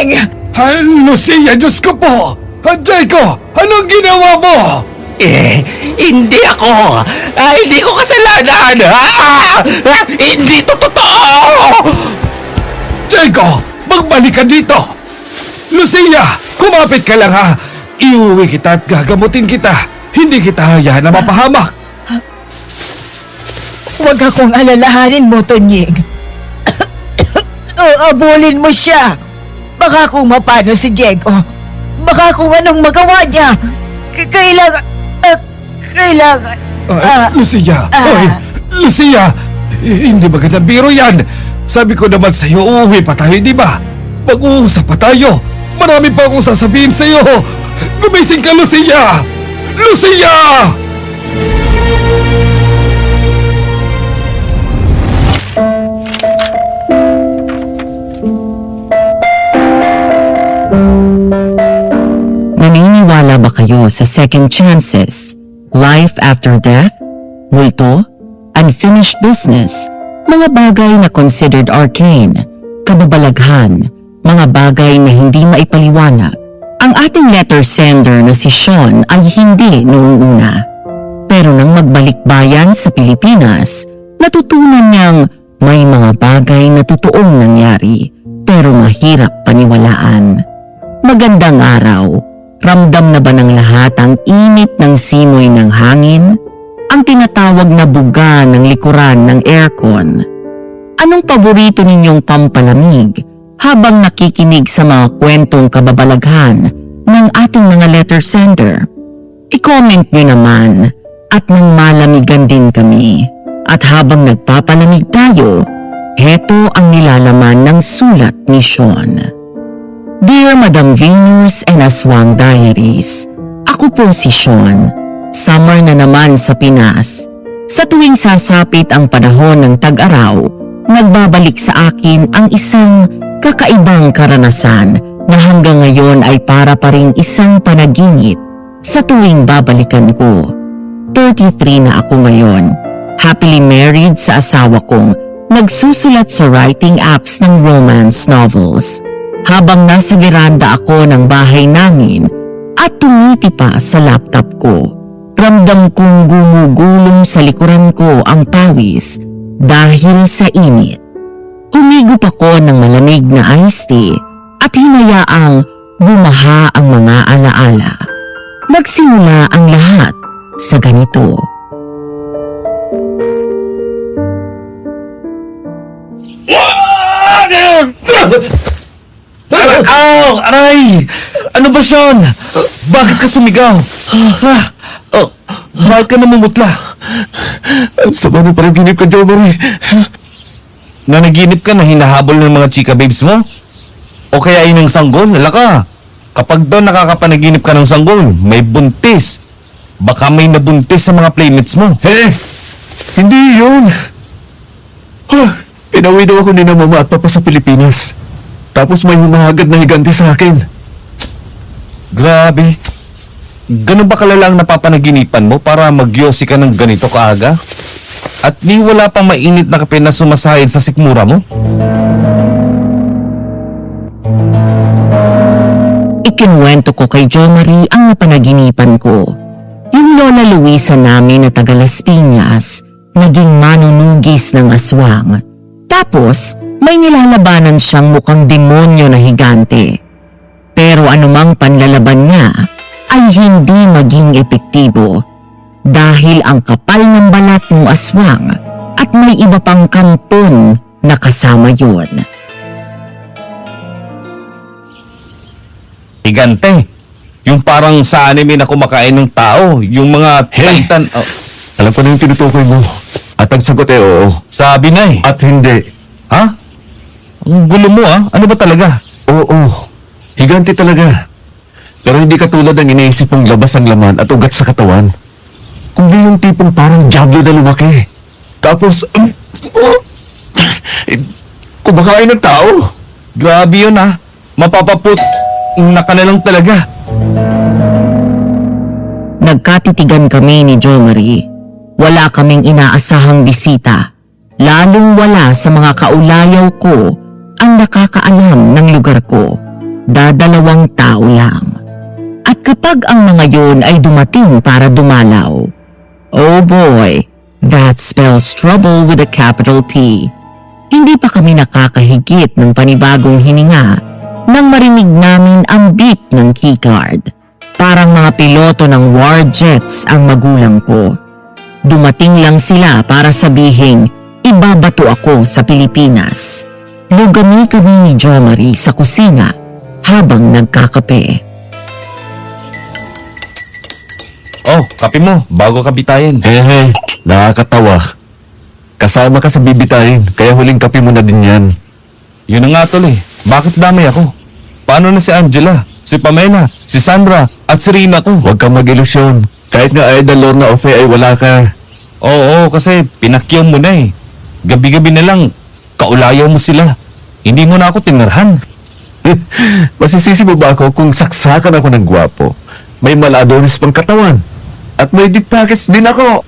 Tonying! Lucia, Diyos ko po! Jaiko, anong ginawa mo? Hindi ako! Hindi ko kasalanan! Hindi to totoo! Jaiko, magbalik ka dito! Lucia, kumapit ka lang ha! Iuwi kita at gagamutin kita! Hindi kita hayaan na mapahamak! Huwag akong alalahanin mo, Tonying. Abulin mo siya. Baka kung mapano si Diego. Baka kung anong magawa niya. Kailangan... Lucia! Hoy! Lucia! Hindi magandang biro yan! Sabi ko naman sa'yo, uuwi pa tayo, di ba? Mag-uusap pa tayo! Marami pa akong sasabihin sa'yo! Gumising ka, Lucia! Lucia! Naniniwala ba kayo sa second chances, life after death, multo, unfinished business, mga bagay na considered arcane, kababalaghan, mga bagay na hindi maipaliwanag? Ang ating letter sender na si Sean ay hindi noong una. Pero nang magbalik-bayan sa Pilipinas, natutunan niyang may mga bagay na totoong nangyari pero mahirap paniwalaan. Magandang araw. Ramdam na ba ng lahat ang init ng simoy ng hangin? Ang tinatawag na buga ng likuran ng aircon? Anong paborito ninyong pampalamig habang nakikinig sa mga kwentong kababalaghan ng ating mga letter sender? I-comment nyo naman at nang malamigan din kami. At habang nagpapalamig tayo, heto ang nilalaman ng sulat ni Sean. Dear Madam Venus and Aswang Diaries, ako po si Sean. Summer na naman sa Pinas. Sa tuwing sasapit ang panahon ng tag-araw, nagbabalik sa akin ang isang kakaibang karanasan na hanggang ngayon ay para pa ring isang panaginip sa tuwing babalikan ko. 33 na ako ngayon. Happily married sa asawa kong nagsusulat sa writing apps ng romance novels. Habang nasa veranda ako ng bahay namin at tumitipa sa laptop ko, ramdam kong gumugulong sa likuran ko ang pawis dahil sa init. Humigop ako ng malamig na iced tea at hinayaang bumaha ang mga alaala. Nagsimula ang lahat sa ganito. Ow! Aray! Ano ba, Sean? Bakit ka sumigaw? Bakit ka namumutla? Ang sama mo parang ginip ka, Jomari. Nanaginip ka na hinahabol ng mga chika babes mo? O kaya ay ng sanggol? Alaka! Kapag doon nakakapanaginip ka ng sanggol, may buntis. Baka may nabuntis sa mga playmates mo. Hindi yun. Pinauwi daw ako ni na mama at papa sa Pilipinas. Tapos may humahagad na higanti sa akin. Grabe. Ganun ba kalalang napapanaginipan mo para magyosi ka ng ganito kaaga? At ni wala pang mainit na kape na sumasahid sa sikmura mo? Ikinuwento ko kay Jomari ang napanaginipan ko. Yung Lola Luisa namin na taga Las Piñas, naging manunugis ng aswang. Tapos, may nilalabanan siyang mukhang demonyo na higante. Pero anumang panlalaban niya ay hindi maging epektibo dahil ang kapal ng balat ng aswang at may iba pang kampon na kasama yun. Higante. Yung parang sa anime na kumakain ng tao. Yung mga titan... Alam ko na yung tinutukoy mo. At ang sagot ay oo. Sabi na eh. At hindi. Ha? Ang gulo mo ah. Ano ba talaga? Oo. Higanti talaga. Pero hindi katulad ng iniisip mong labas ang laman at ugat sa katawan. Kundi yung tipong parang diablo na lumaki. Tapos, kumakain ng tao. Grabe yun ah. Mapapaput na ka na lang talaga. Nagkatitigan kami ni Jomari. Wala kaming inaasahang bisita. Lalong wala sa mga kaulayaw ko ang nakakaalam ng lugar ko. dadalawang tao lang. At kapag ang mga yun ay dumating para dumalaw, oh boy, that spells trouble with a capital T. Hindi pa kami nakakahigit ng panibagong hininga nang marinig namin ang beep ng keycard. Parang mga piloto ng war jets ang magulang ko. Dumating lang sila para sabihing ibabato ako sa Pilipinas. Lugami kami ni Jo Marie sa kusina habang nagkakape. Oh, kape mo, bago ka bitayin. Nakakatawa. Kasama ka sa bibitayin, kaya huling kape mo na din yan. Yun na nga tol eh. Bakit dami ako? Paano na si Angela, si Pamela, si Sandra, at si Rina ko? Huwag kang mag-ilusyon. Kahit nga Aida, Lorna o Faye ay wala ka. Oo, kasi pinakyaw mo na eh. Gabi-gabi na lang, kaulayaw mo sila. Hindi mo na ako tinarhan. Masisisi mo ba ako kung saksakan ako ng gwapo? May maladonis pang katawan. At may deep pockets din ako.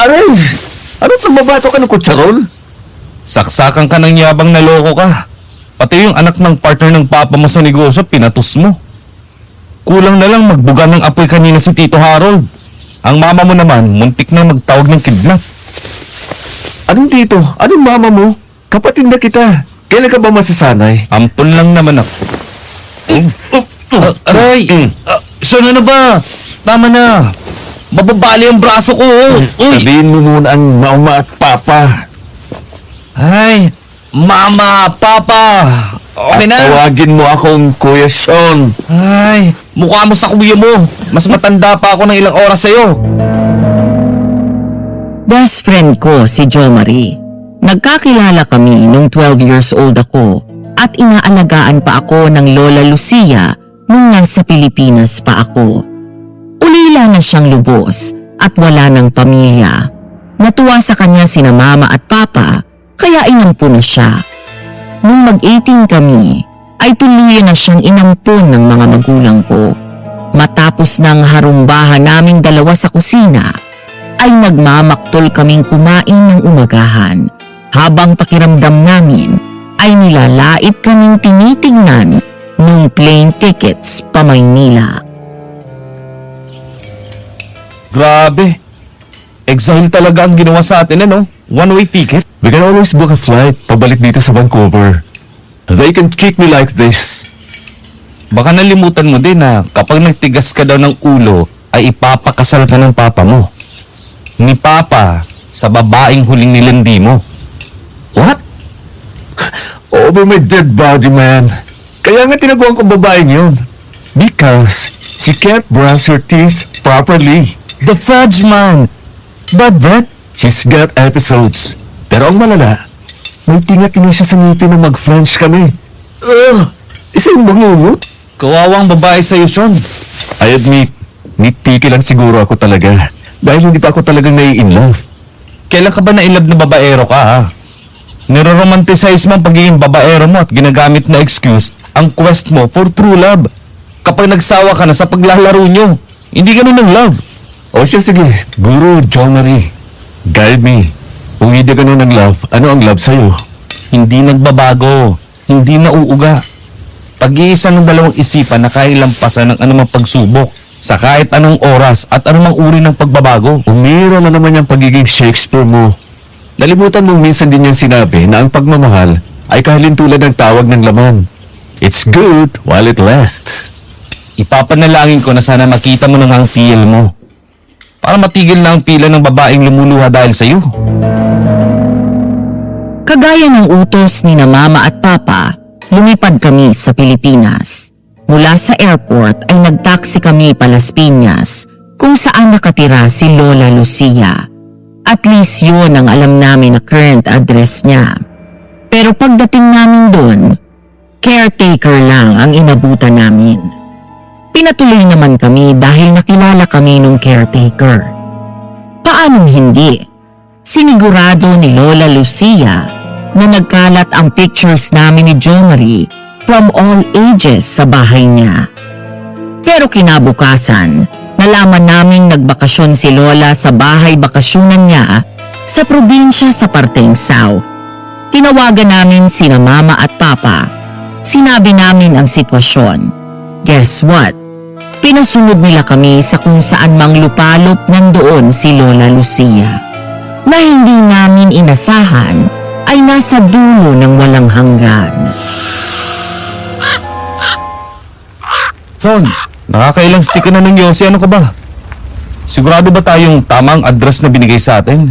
Aray! Ano itong mabato ka ng kutsarol? Saksakan ka ng yabang na loko ka. Pati yung anak ng partner ng papa mo sa negosyo, pinatus mo. Kulang na lang magbuga ng apoy kanina si Tito Harold. Ang mama mo naman, muntik na magtawag ng kidnap. Anong tito? Anong mama mo? Kapatid na kita. Kailan ka ba masasanay? Ampun lang naman ako. Aray! Saan na ba? Tama na. Mababali ang braso ko. Sabihin mo muna ang mama at papa. Ay, mama, papa. Okay At na. tawagin mo akong Kuya Sean. Ay, mukha mo sa kuya mo. Mas matanda pa ako ng ilang oras sa'yo. Best friend ko si Jo Marie. Nagkakilala kami nung 12 years old ako at inaalagaan pa ako ng Lola Lucia nung nasa Pilipinas pa ako. Ulila na siyang lubos at wala ng pamilya. Natuwa sa kanya sina mama at papa kaya inampun na siya. Nung mag-18 kami ay tuluyan na siyang inampun ng mga magulang ko. Matapos ng harumbahan naming dalawa sa kusina ay nagmamaktol kaming kumain ng umagahan habang pakiramdam namin ay nilalait kaming tinitingnan nung plane tickets pa Maynila. Grabe. Exile talaga ang ginawa sa atin, ano? One-way ticket. We can always book a flight pabalik dito sa Vancouver. They can keep me like this. Baka nalimutan mo din na kapag nagtigas ka daw ng ulo, ay ipapakasal ka ng papa mo. Ni papa sa babaeng huling nilandi mo. What? Over my dead body, man. Kaya nga tinaguan kong babaeng yun. Because she can't brush her teeth properly. The fudge man! But that? She's got episodes. Pero ang malala, may tinga-tinga siya sa ngipin na mag-French kami. Isang bangungot? Kawawang babae sa'yo, Sean. I admit, nitpicky lang siguro ako talaga. Dahil hindi pa ako talagang nai-inlove. Kailan ka ba na-inlove na babaero ka, ha? Niroromanticize mo ang pagiging babaero mo at ginagamit na excuse ang quest mo for true love. Kapag nagsawa ka na sa paglalaro nyo, hindi ganun ang love. O siya, sige. Guru Jo Marie, guide me. Kung hindi ganun ang love, ano ang love sa'yo? Hindi nagbabago. Hindi nauuga. Pag-iisa ng dalawang isipan na kaya lampasan ng anumang pagsubok sa kahit anong oras at anumang uri ng pagbabago. Umira na naman yung pagiging Shakespeare mo. Nalimutan mong minsan din yung sinabi na ang pagmamahal ay kahalintulad ng tawag ng laman. It's good while it lasts. Ipapanalangin ko na sana makita mo na nga ang TL mo. Para matigil na ang pila ng babaeng lumuluha dahil sa'yo. Kagaya ng utos ni na mama at papa, lumipad kami sa Pilipinas. Mula sa airport ay nagtaksi kami pa Las Piñas kung saan nakatira si Lola Lucia. At least yun ang alam namin na current address niya. Pero pagdating namin doon, caretaker lang ang inabutan namin. Pinatuloy naman kami dahil nakilala kami nung caretaker. Paanong hindi? Sinigurado ni Lola Lucia na nagkalat ang pictures namin ni Jo Marie from all ages sa bahay niya. Pero kinabukasan, nalaman naming nagbakasyon si Lola sa bahay bakasyonan niya sa probinsya sa parteng South. Tinawagan namin sina Mama at Papa Sinabi namin ang sitwasyon. Guess what? Pinasunod nila kami sa kung saan mang lupalop nandoon si Lola Lucia. Na hindi namin inasahan ay nasa dulo ng walang hanggan. Son, nakakailang stick ka na ng Yossi, ano ka ba? Sigurado ba tayong tamang address na binigay sa atin?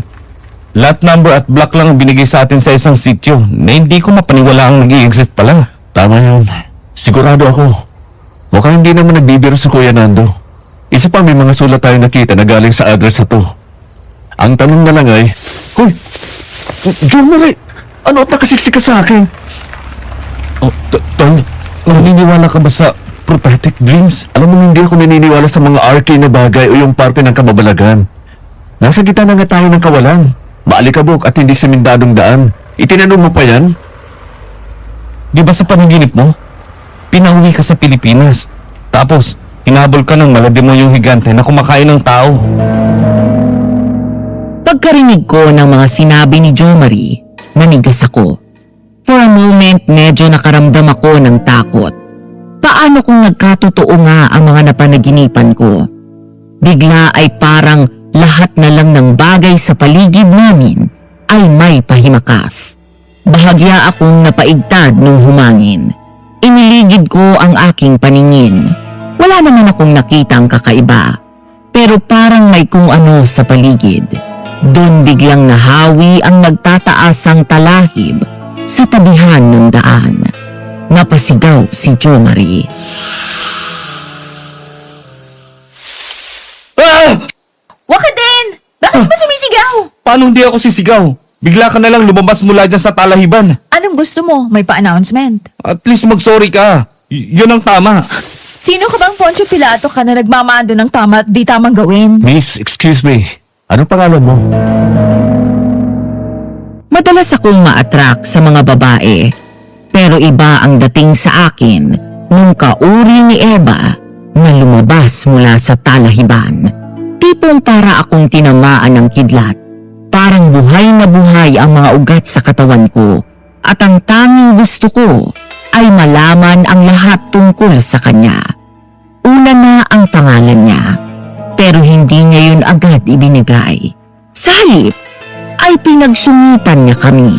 Lot number at block lang ang binigay sa atin sa isang sityo na hindi ko mapaniwala ang nag-i-exist pala. Tama yun. Sigurado ako. Mukhang hindi naman nagbibiro si Kuya Nando. Isa pa, may mga sulat tayo nakita na galing sa address na to. Ang tanong na lang ay, Hoy! John Marie! Ano at nakasiksik ka sa akin? Oh, Tol, naniniwala ka ba sa prophetic dreams? Alam mo, hindi ako naniniwala sa mga arcane na bagay o yung parte ng kamabalagan. Nasa gitna na nga tayo ng kawalan. Maalikabok at hindi simindadong daan. Itinanong mo pa yan? Di ba sa panaginip mo? Pinauwi ka sa Pilipinas. Tapos, hinabol ka ng maladi mo yung higante na kumakain ng tao. Pagkarinig ko ng mga sinabi ni Jo Marie, nanigas ako. For a moment, medyo nakaramdam ako ng takot. Paano kung nagkatotoo nga ang mga napanaginipan ko? Bigla ay parang lahat na lang ng bagay sa paligid namin ay may pahimakas. Bahagya akong napaigtad nung humangin. Iniligid ko ang aking paningin. Wala naman akong nakitang kakaiba. Pero parang may kung ano sa paligid. Doon biglang nahawi ang nagtataasang talahib sa tabihan ng daan. Napasigaw si Jo Marie. Ah! Waka din! Bakit ba sumisigaw? Paano hindi ako sisigaw? Bigla ka na lang lumabas mula dyan sa talahiban. Anong gusto mo? May pa-announcement. At least mag-sorry ka. Yun ang tama. Sino ka bang Poncio Pilato ka na nagmamando ng tama at di tamang gawin? Miss, excuse me. Anong pangalan mo? Madalas akong ma-attract sa mga babae. Pero iba ang dating sa akin nung kauri ni Eva na lumabas mula sa talahiban. Tipong para akong tinamaan ng kidlat. Parang buhay na buhay ang mga ugat sa katawan ko at ang tanging gusto ko ay malaman ang lahat tungkol sa kanya. Una na ang pangalan niya, pero hindi niya yun agad ibinigay. Sa halip ay pinagsungitan niya kami.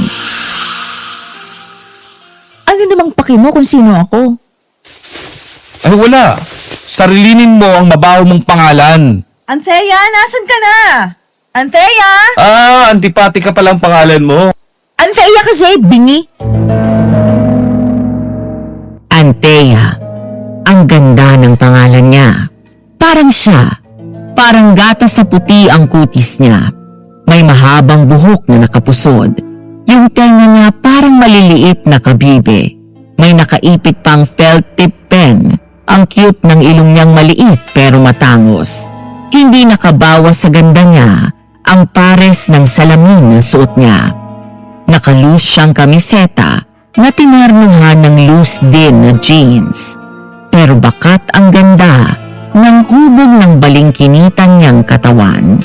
Ano namang paki mo kung sino ako? Ay wala. Sarilinin mo ang mabaho mong pangalan. Anthea, nasan ka na? Anthea? Ah, antipati ka palang pangalan mo. Anthea kasi, bingi. Anthea. Ang ganda ng pangalan niya. Parang siya. Parang gatas sa puti ang kutis niya. May mahabang buhok na nakapusod. Yung tenga niya parang maliliit na kabibe. May nakaipit pang felt tip pen. Ang cute ng ilong niyang maliit pero matangos. Hindi nakabawas sa ganda niya ang pares ng salamin na suot niya. Naka-loose siyang kamiseta na tinarnuhan ng loose din na jeans. Pero bakat ang ganda ng hubog ng balingkinitan niyang katawan.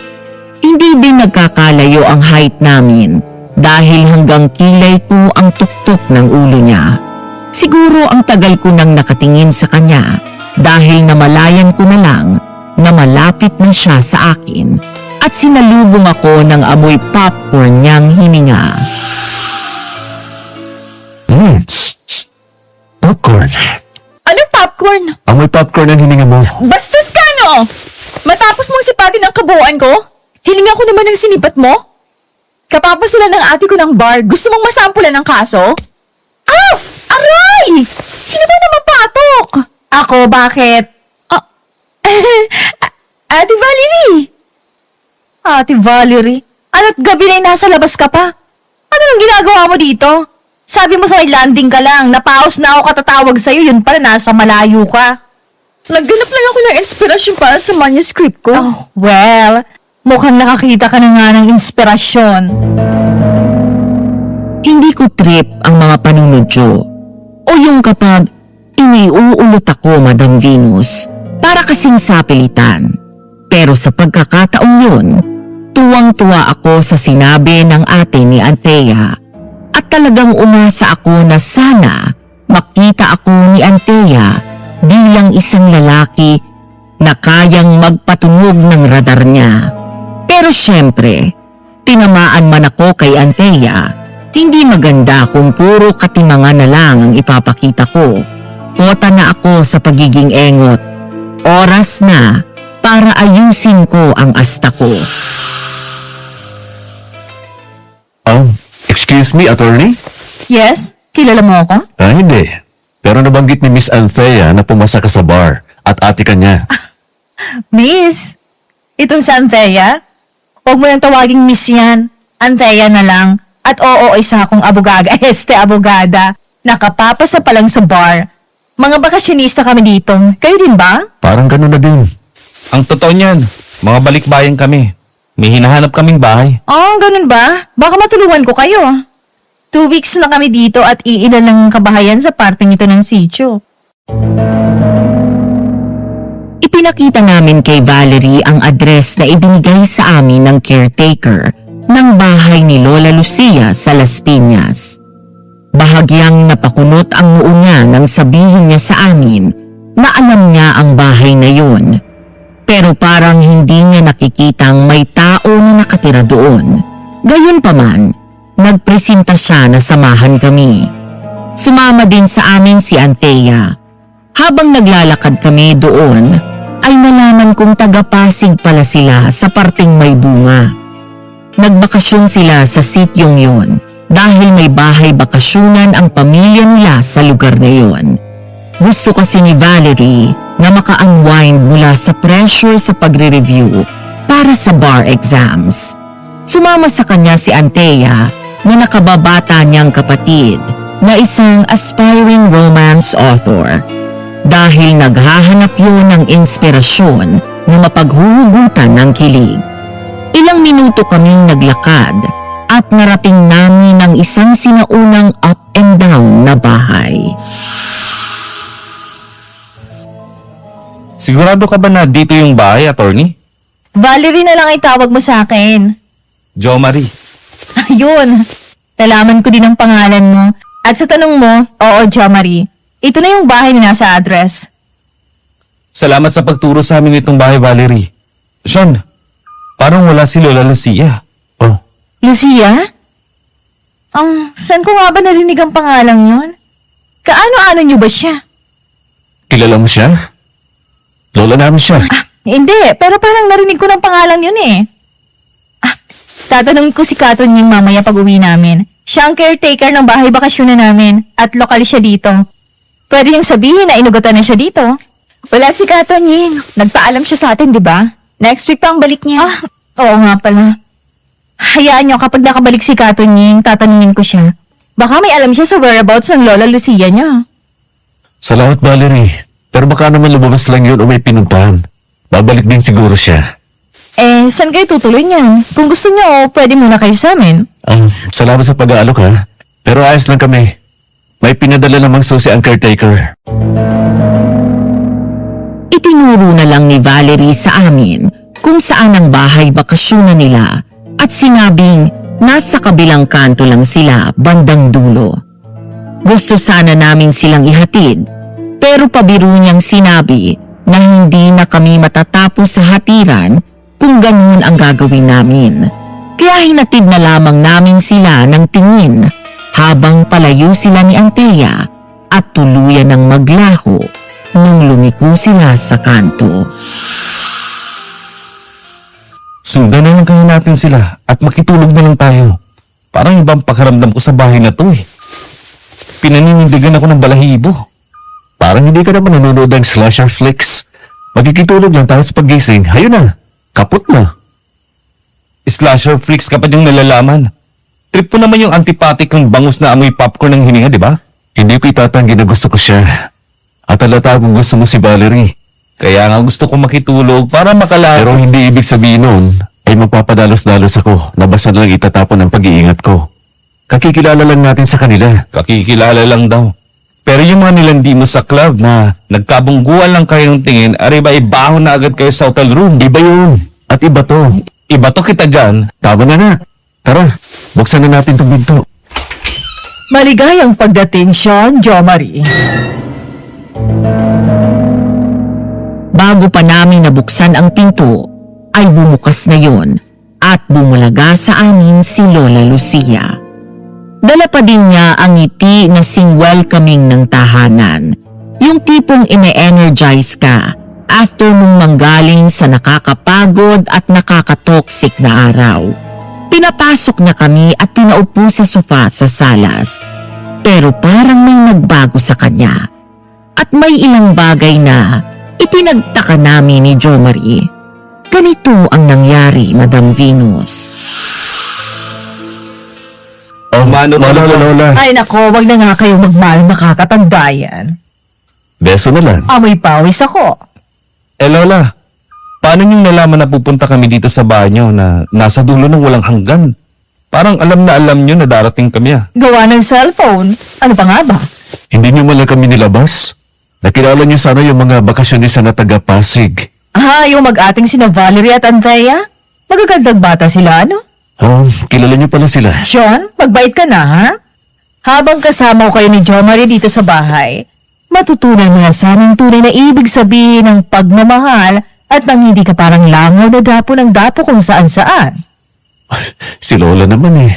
Hindi din nagkakalayo ang height namin dahil hanggang kilay ko ang tuktok ng ulo niya. Siguro ang tagal ko nang nakatingin sa kanya dahil namalayan ko na lang na malapit na siya sa akin at sinalubong ako ng amoy popcorn niyang hininga. Popcorn. Anong popcorn? Amoy popcorn ang hininga mo. Bastos ka, no? Matapos mong sipatin ang kabuuan ko, hilinga ko naman ng sinipat mo? Kapapasulan ng ate ko ng bar, gusto mong masampulan ng kaso? Aw! Aray! Sino ba naman patok? Ako, bakit? Ate Valerie! Ate Valerie, ano't gabi na'y nasa labas ka pa? Ano nang ginagawa mo dito? Sabi mo sa may landing ka lang, napaos na ako katatawag sa'yo, yun pala nasa malayo ka. Nagganap lang ako ng inspirasyon para sa manuscript ko. Oh, well, mukhang nakakita ka na nga ng inspirasyon. Hindi ko trip ang mga panunodyo. O yung kapag iniuulot ako, Madam Venus, para kasing sapilitan. Pero sa pagkakataong yun, tuwang-tuwa ako sa sinabi ng ate ni Anthea at talagang umasa ako na sana nakita ako ni Antea bilang isang lalaki na kayang magpatunog ng radar niya. Pero syempre, tinamaan man ako kay Antea, hindi maganda kung puro katimangan na lang ang ipapakita ko. Kota na ako sa pagiging engot. Oras na para ayusin ko ang asta ko. Excuse me, attorney? Yes? Kilala mo ako? Hindi. Pero nabanggit ni Miss Anthea na pumasa ka sa bar at ate ka niya. Miss, itong si Anthea? Huwag mo nang tawaging miss yan. Anthea na lang. At oo, isa akong abogada, abogada. Nakapapasa pa lang sa bar. Mga bakasyonista kami dito. Kayo din ba? Parang ganun na din. Ang totoo niyan, mga balikbayan kami. May hinahanap kaming bahay. Oh, ganun ba? Baka matulungan ko kayo. 2 weeks na kami dito at iilan lang ang kabahayan sa parteng ito ng sitio. Ipinakita namin kay Valerie ang address na ibinigay sa amin ng caretaker ng bahay ni Lola Lucia sa Las Piñas. Bahagyang napakunot ang noo niya nang sabihin niya sa amin na alam niya ang bahay na yun. Pero parang hindi niya nakikitang may tao na nakatira doon. Gayunpaman, nagpresenta siya na samahan kami. Sumama din sa amin si Anthea. Habang naglalakad kami doon, ay nalaman kong taga-Pasig pala sila sa parteng may bunga. Nagbakasyon sila sa sityong yon dahil may bahay bakasyonan ang pamilya nila sa lugar na yon. Gusto kasi ni Valerie na maka-unwind mula sa pressure sa pagre-review para sa bar exams. Sumama sa kanya si Anthea na nakababata niyang kapatid na isang aspiring romance author. Dahil naghahanap yun ng inspirasyon na mapaghuhugutan ng kilig. Ilang minuto kaming naglakad at narating namin ang isang sinaunang up and down na bahay. Sigurado ka ba na dito yung bahay, attorney? Valerie na lang ay tawag mo sa akin. Jo Marie. Ayun. Nalaman ko din ang pangalan mo. At sa tanong mo, oo, Jo Marie. Ito na yung bahay na nasa address. Salamat sa pagturo sa amin itong bahay, Valerie. Sean, parang wala si Lola Lucia. Oh, Lucia? Saan ko nga ba narinig ang pangalang yun? Kaano-ano niyo ba siya? kilala mo siya? Lola namin siya. Hindi, pero parang narinig ko ng pangalan yun eh. Tatanungin ko si Katon yung mamaya pag uwi namin. Siya ang caretaker ng bahay bakasyon na namin at lokal siya dito. Pwede niyang sabihin na inugatan na siya dito. Wala si Katon Ying. Nagpaalam siya sa atin, di ba? Next week pa ang balik niya. Oo nga pala. Hayaan niyo kapag nakabalik si Katon Ying, tatanungin ko siya. Baka may alam siya sa whereabouts ng Lola Lucia niya. Salamat, Valerie. Pero baka naman lumabas lang yun o may pinuntahan. Babalik din siguro siya. Saan kayo tutuloy niyan? Kung gusto niyo, pwede muna kayo sa amin. Salamat sa pag-aalok ha. Pero ayos lang kami. May pinadala namang susi ang caretaker. Itinuro na lang ni Valerie sa amin kung saan ang bahay bakasyonan nila at sinabing nasa kabilang kanto lang sila bandang dulo. Gusto sana namin silang ihatid pero pabiro niyang sinabi na hindi na kami matatapos sa hatiran kung ganun ang gagawin namin. Kaya hinatid na lamang namin sila ng tingin habang palayo sila ni Anthea at tuluyan ng maglaho nung lumiko sila sa kanto. Sundan na lang kayo natin sila at makitulog na lang tayo. Parang ibang pakaramdam ko sa bahay na to eh. Pinaninindigan ako ng balahibo. Parang hindi ka naman nanonood ng slasher flicks. Magkikitulog lang tayo sa paggising. Hayun na. Kaput na. Slasher flicks ka pa yung nalalaman. Trip ko naman yung antipathic ng bangus na amoy popcorn ng hininga, di ba? Hindi ko itatanggi na gusto ko siya. At halata kung gusto mo si Valerie. Kaya nga gusto ko makitulog para makalaro. Pero hindi ibig sabihin nun ay magpapadalos-dalos ako na basta lang itatapon ang pag-iingat ko. Kakikilala lang natin sa kanila. Kakikilala lang daw. Pero yung mga nilandi mo sa club na nagkabungguan lang kayo ng tingin, ariba ibahon na agad kayo sa hotel room. Iba yun. At iba to. Iba to kita dyan. Tama na nga. Tara, buksan na natin itong binto. Maligayang pagdating, Sean, Jo Marie. Bago pa namin nabuksan ang pinto, ay bumukas na yon at bumulaga sa amin si Lola Lucia. Dala pa din niya ang ngiti na sing welcoming ng tahanan, yung tipong ine-energize ka after mong manggaling sa nakakapagod at nakakatoxic na araw. Pinapasok niya kami at pinaupo sa sofa sa salas. Pero parang may nagbago sa kanya. At may ilang bagay na ipinagtaka namin ni Jo Marie. Ganito ang nangyari, Madam Venus. Oh, Lola. Ay nako, wag na nga kayong magmahal, makakatanda yan. Beso na lang. Amoy pawis ako. Lola, paano niyong nalaman na pupunta kami dito sa bahay niyo na nasa dulo ng walang hanggan? Parang alam na alam niyo na darating kami ah. Gawa ng cellphone. Ano pa nga ba? Hindi niyo man lang kami nilabas. Nakilala niyo sana yung mga bakasyonista na taga-Pasig. Yung mag-ating sina Valerie at Andrea? Magagandang bata sila, ano? Oh, kilala niyo pala sila. Sean, magbait ka na, ha? Habang kasama ko kayo ni Jo Marie dito sa bahay, matutunan mo na sanang tunay na ibig sabihin ng pagmamahal at nang hindi ka parang langaw na dapo ng dapo kung saan-saan. Si Lola naman eh.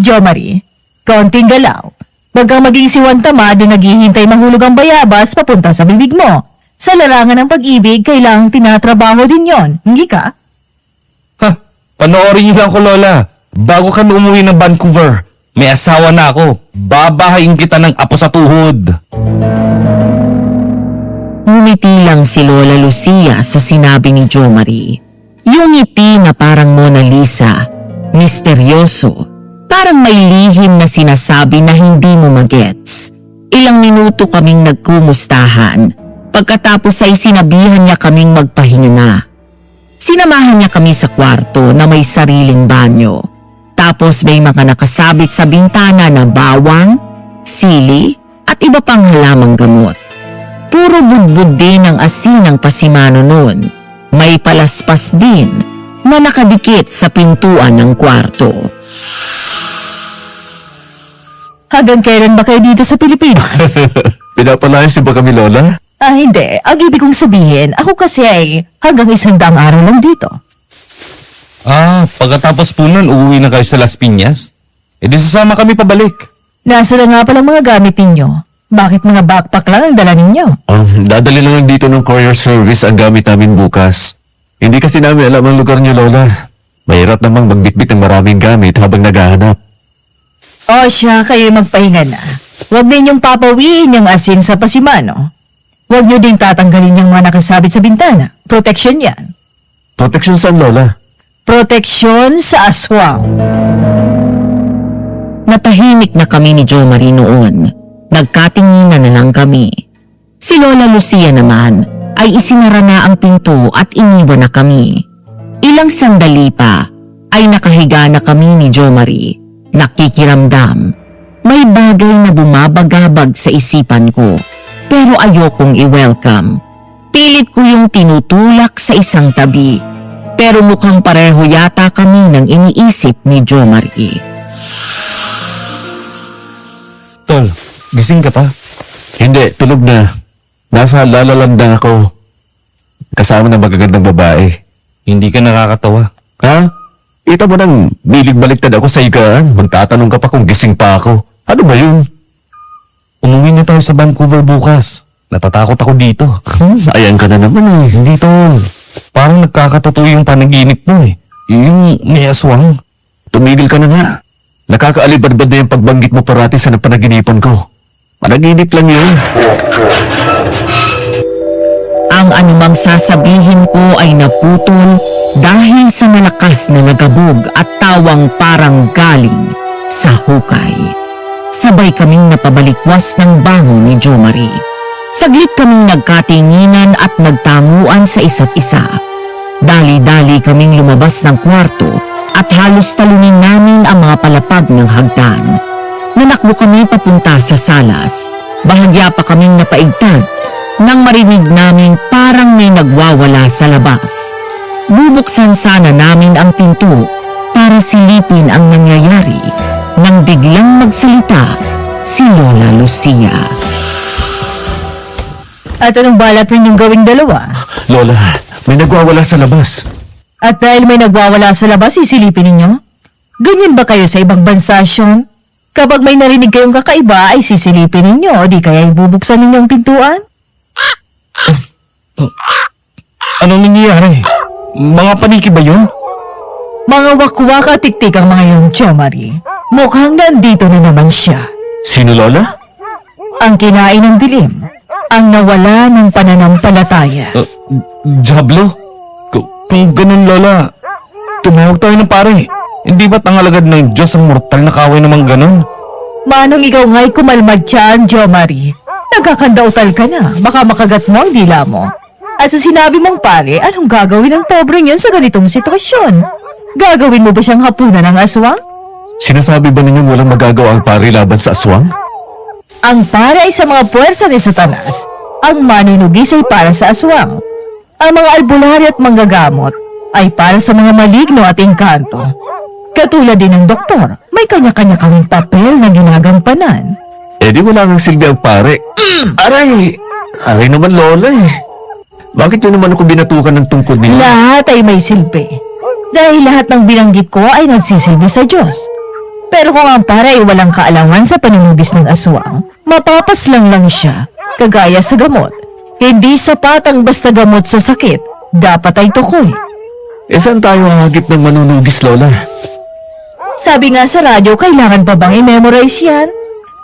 Jo Marie, konting galaw. Wag kang maging siwan tamad na naghihintay mahulog ang bayabas papunta sa bibig mo. Sa larangan ng pag-ibig, kailangang tinatrabaho din yon, hindi ka? Ha, panoorin niyo lang ko Lola. Bago kami umuwi ng Vancouver, may asawa na ako. Babahayin kita ng apo sa tuhod. Ngumiti lang si Lola Lucia sa sinabi ni Jo Marie. Yung ngiti na parang Mona Lisa, misteryoso, parang may lihim na sinasabi na hindi mo magets. Ilang minuto kaming nagkumustahan. Pagkatapos ay sinabihan niya kaming magpahinga na. Sinamahan niya kami sa kwarto na may sariling banyo. Tapos may mga nakasabit sa bintana na bawang, sili at iba pang halamang gamot. Puro budbud din ang asin ng pasimano noon. May palaspas din na nakadikit sa pintuan ng kwarto. Hanggang kailan ba kayo dito sa Pilipinas? Pinapalayas niyo ba kami, Lola? Hindi. Ang ibig kong sabihin, ako kasi ay hanggang 100 araw lang dito. Pagkatapos po nun, uuwi na kayo sa Las Piñas? Di susama kami pabalik. Nasa na nga palang mga gamit ninyo. Bakit mga backpack lang ang dala ninyo? Dadali lang dito ng courier service ang gamit namin bukas. Hindi kasi namin alam ang lugar niyo, Lola. Mahirap namang magbitbit ng maraming gamit habang naghahanap. O siya, kayo magpahinga na. Huwag ninyong papawiin yung asin sa pasimano. Huwag niyo ding tatanggalin yung mga nakasabit sa bintana. Protection yan. Protection saan, Lola? Proteksyon sa aswang. Natahimik na kami ni Jo Marie noon. Nagkatinginan na lang kami. Si Lola Lucia naman ay isinara na ang pinto at iniwan na kami. Ilang sandali pa ay nakahiga na kami ni Jo Marie. Nakikiramdam. May bagay na bumabagabag sa isipan ko pero ayokong i-welcome. Pilit ko yung tinutulak sa isang tabi pero mukhang pareho yata kami ng iniisip ni Jo Marie. Tol, gising ka pa? Hindi, tulog na. Nasa lalalandang ako. Kasama ng magagandang babae. Hindi ka nakakatawa. Ha? Kita mo nang bilig-baliktad ako sa higaan. Magtatanong ka pa kung gising pa ako. Ano ba yun? Umuwi na tayo sa Vancouver bukas. Natatakot ako dito. Ayan ka na naman eh. Hindi tol. Parang nagkakatotoo yung panaginip mo eh. Yung may aswang. Tumigil ka na nga. Nakakaalibadbad na yung pagbanggit mo parati sa napanaginipan ko. Panaginip lang yun. Ang anumang sasabihin ko ay naputol dahil sa malakas na nagabog at tawang parang galing sa hukay. Sabay kaming napabalikwas ng bango ni Jo Marie. Saglit kaming nagkatinginan at nagtanguan sa isa't isa. Dali-dali kaming lumabas ng kwarto at halos talunin namin ang mga palapag ng hagdan. Nanakbo kami papunta sa salas. Bahagya pa kaming napaigtad nang marinig namin parang may nagwawala sa labas. Bubuksan sana namin ang pinto para silipin ang nangyayari. nang biglang magsalita si Lola Lucia. At anong balak ninyong gawing dalawa? Lola, may nagwawala sa labas. At dahil may nagwawala sa labas, isilipin ninyo? Ganyan ba kayo sa ibang bansa, Sean? Kapag may narinig kayong kakaiba, ay sisilipin ninyo, o di kaya ibubuksan ninyo ang pintuan? Anong nangyayari? Mga paniki ba yun? Mga wakwaka tiktik ang mga yun, Jo Marie. Mukhang nandito na naman siya. Sino, Lola? Ang kinain ng dilim. Ang nawala ng pananampalataya. Diablo? Kung ganun, Lola, tumawag tayo ng pare. Hindi ba't ang alagad ng Diyos ang mortal na kaway namang ganun? Manong ikaw nga'y kumalmad dyan, Jo Marie. Nagkakandautal ka na. Baka makagat mo ang dila mo. At sa sinabi mong pare, anong gagawin ng pobreng yan sa ganitong sitwasyon? Gagawin mo ba siyang hapunan ng aswang? Sinasabi ba ninyong walang magagawa ang pare laban sa aswang? Ang pare ay sa mga puwersa ni Satanas. Ang manunugis ay para sa aswang. Ang mga albularyo at manggagamot ay para sa mga maligno at engkanto. Katulad din ng doktor, may kanya-kanya kaming papel na ginagampanan. Eh di wala kang silbi ang pare. Aray! Aray naman, Lola eh. Bakit yun naman ako binatukan ng tungkod nila? Lahat ay may silbi. Dahil lahat ng binanggit ko ay nagsisilbi sa Diyos. Pero kung ang pare ay walang kaalaman sa panunugis ng aswang, mapapaslang lang siya, kagaya sa gamot. Hindi sapat ang basta gamot sa sakit, dapat ay tukoy. Eh saan tayo hagip ng manunugis, Lola? Sabi nga sa radyo, kailangan pa bang i-memorize yan?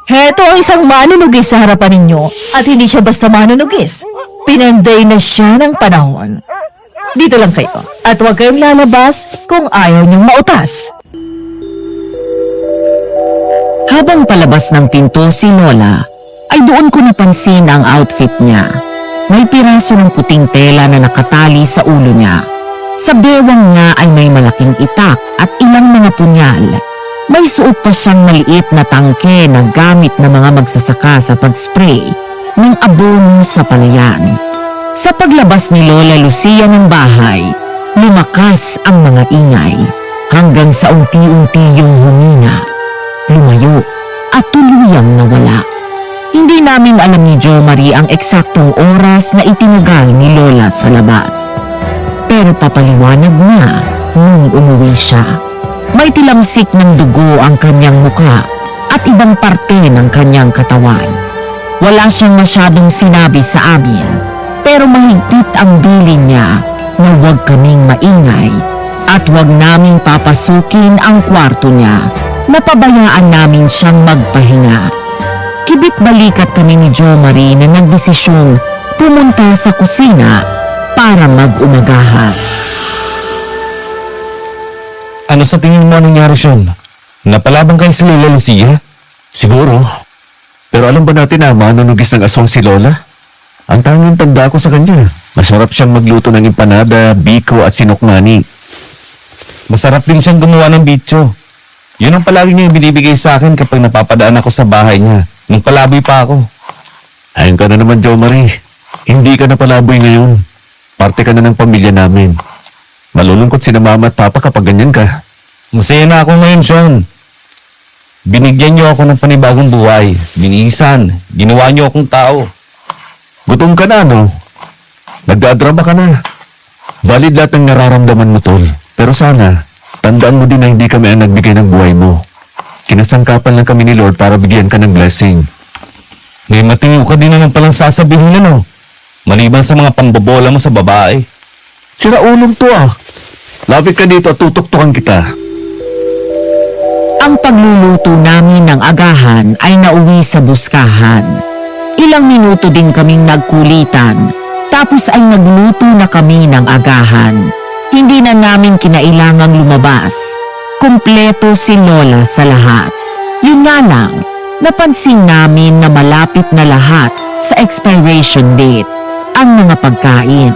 Heto ang isang manunugis sa harapan ninyo at hindi siya basta manunugis. Pinanday na siya ng panahon. Dito lang kayo at huwag kayong lalabas kung ayaw niyong mautas. Habang palabas ng pinto si Lola, ay doon ko napansin ang outfit niya. May piraso ng puting tela na nakatali sa ulo niya. Sa bewang niya ay may malaking itak at ilang mga punyal. May suot pa siyang maliit na tangke na gamit ng mga magsasaka sa pag-spray ng abono sa palayan. Sa paglabas ni Lola Lucia ng bahay, lumakas ang mga ingay hanggang sa unti-unti yung humina, lumayo at tuluyang nawala. Hindi namin alam ni Jo Marie ang eksaktong oras na itinagal ni Lola sa labas. Pero papaliwanag niya nung umuwi siya. May tilamsik ng dugo ang kanyang muka at ibang parte ng kanyang katawan. Wala siyang masyadong sinabi sa amin, pero mahigpit ang bilin niya na huwag kaming maingay at huwag naming papasukin ang kwarto niya. Napabayaan namin siyang magpahinga. Kibit-balikat kami ni Jo Marie na nagdesisyong pumunta sa kusina para mag-umagahan. Ano sa tingin mo nangyari, Sean? Napalabang kayo si Lola Lucia? Siguro. Pero alam ba natin na manunugis ng aswang si Lola? Ang tanging tanda ko sa kanya, masarap siyang magluto ng empanada, biko at sinukmani. Masarap din siyang gumawa ng bitso. Yun ang palagi niya binibigay sa akin kapag napapadaan ako sa bahay niya, nung palaboy pa ako. Ayun ka na naman, Jo Marie. Hindi ka na palaboy ngayon. Parte ka na ng pamilya namin. Malulungkot si na mama at papa kapag ganyan ka. Masaya na ako ngayon, Sean. Binigyan niyo ako ng panibagong buhay. Binisan. Ginawa niyo akong tao. Gutom ka na, no? Nagdadrama ka na. Valid lahat ng nararamdaman mo, Tol. Pero sana, tandaan mo din na hindi kami ang nagbigay ng buhay mo. Kinasangkapan lang kami ni Lord para bigyan ka ng blessing. May matingo ka din naman palang sasabihin ano. Maliban sa mga pangbobola mo sa babae. Sira ulong to ah. Lapit ka dito at tutuktukan kita. Ang pagluluto namin ng agahan ay nauwi sa buskahan. Ilang minuto din kaming nagkulitan, tapos ay nagluto na kami ng agahan. Hindi na namin kinailangang lumabas. Kumpleto si Lola sa lahat. Yun nga lang, napansin namin na malapit na lahat sa expiration date ang mga pagkain.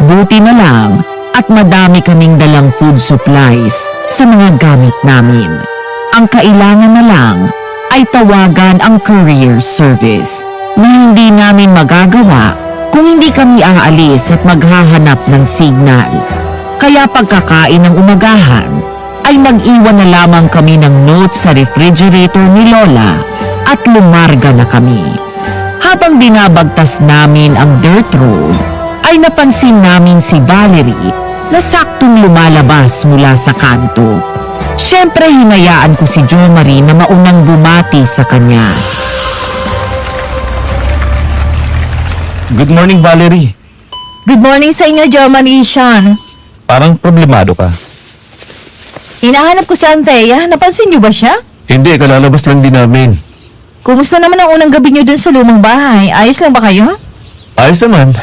Buti na lang at madami kaming dalang food supplies sa mga gamit namin. Ang kailangan na lang ay tawagan ang courier service na hindi namin magagawa kung hindi kami aalis at maghahanap ng signal. Kaya pagkakain ng umagahan ay nag-iwan na lamang kami ng note sa refrigerator ni Lola at lumarga na kami. Habang binabagtas namin ang dirt road, ay napansin namin si Valerie na saktong lumalabas mula sa kanto. Siyempre hinayaan ko si Jo Marie na maunang bumati sa kanya. Good morning, Valerie. Good morning sa inyo, Jo Marie, Sean. Parang problemado ka. Hinahanap ko si Anthea. Napansin niyo ba siya? Hindi, kalalabas lang din namin. Kumusta naman ang unang gabi niyo dun sa lumang bahay? Ayos lang ba kayo? Ayos naman.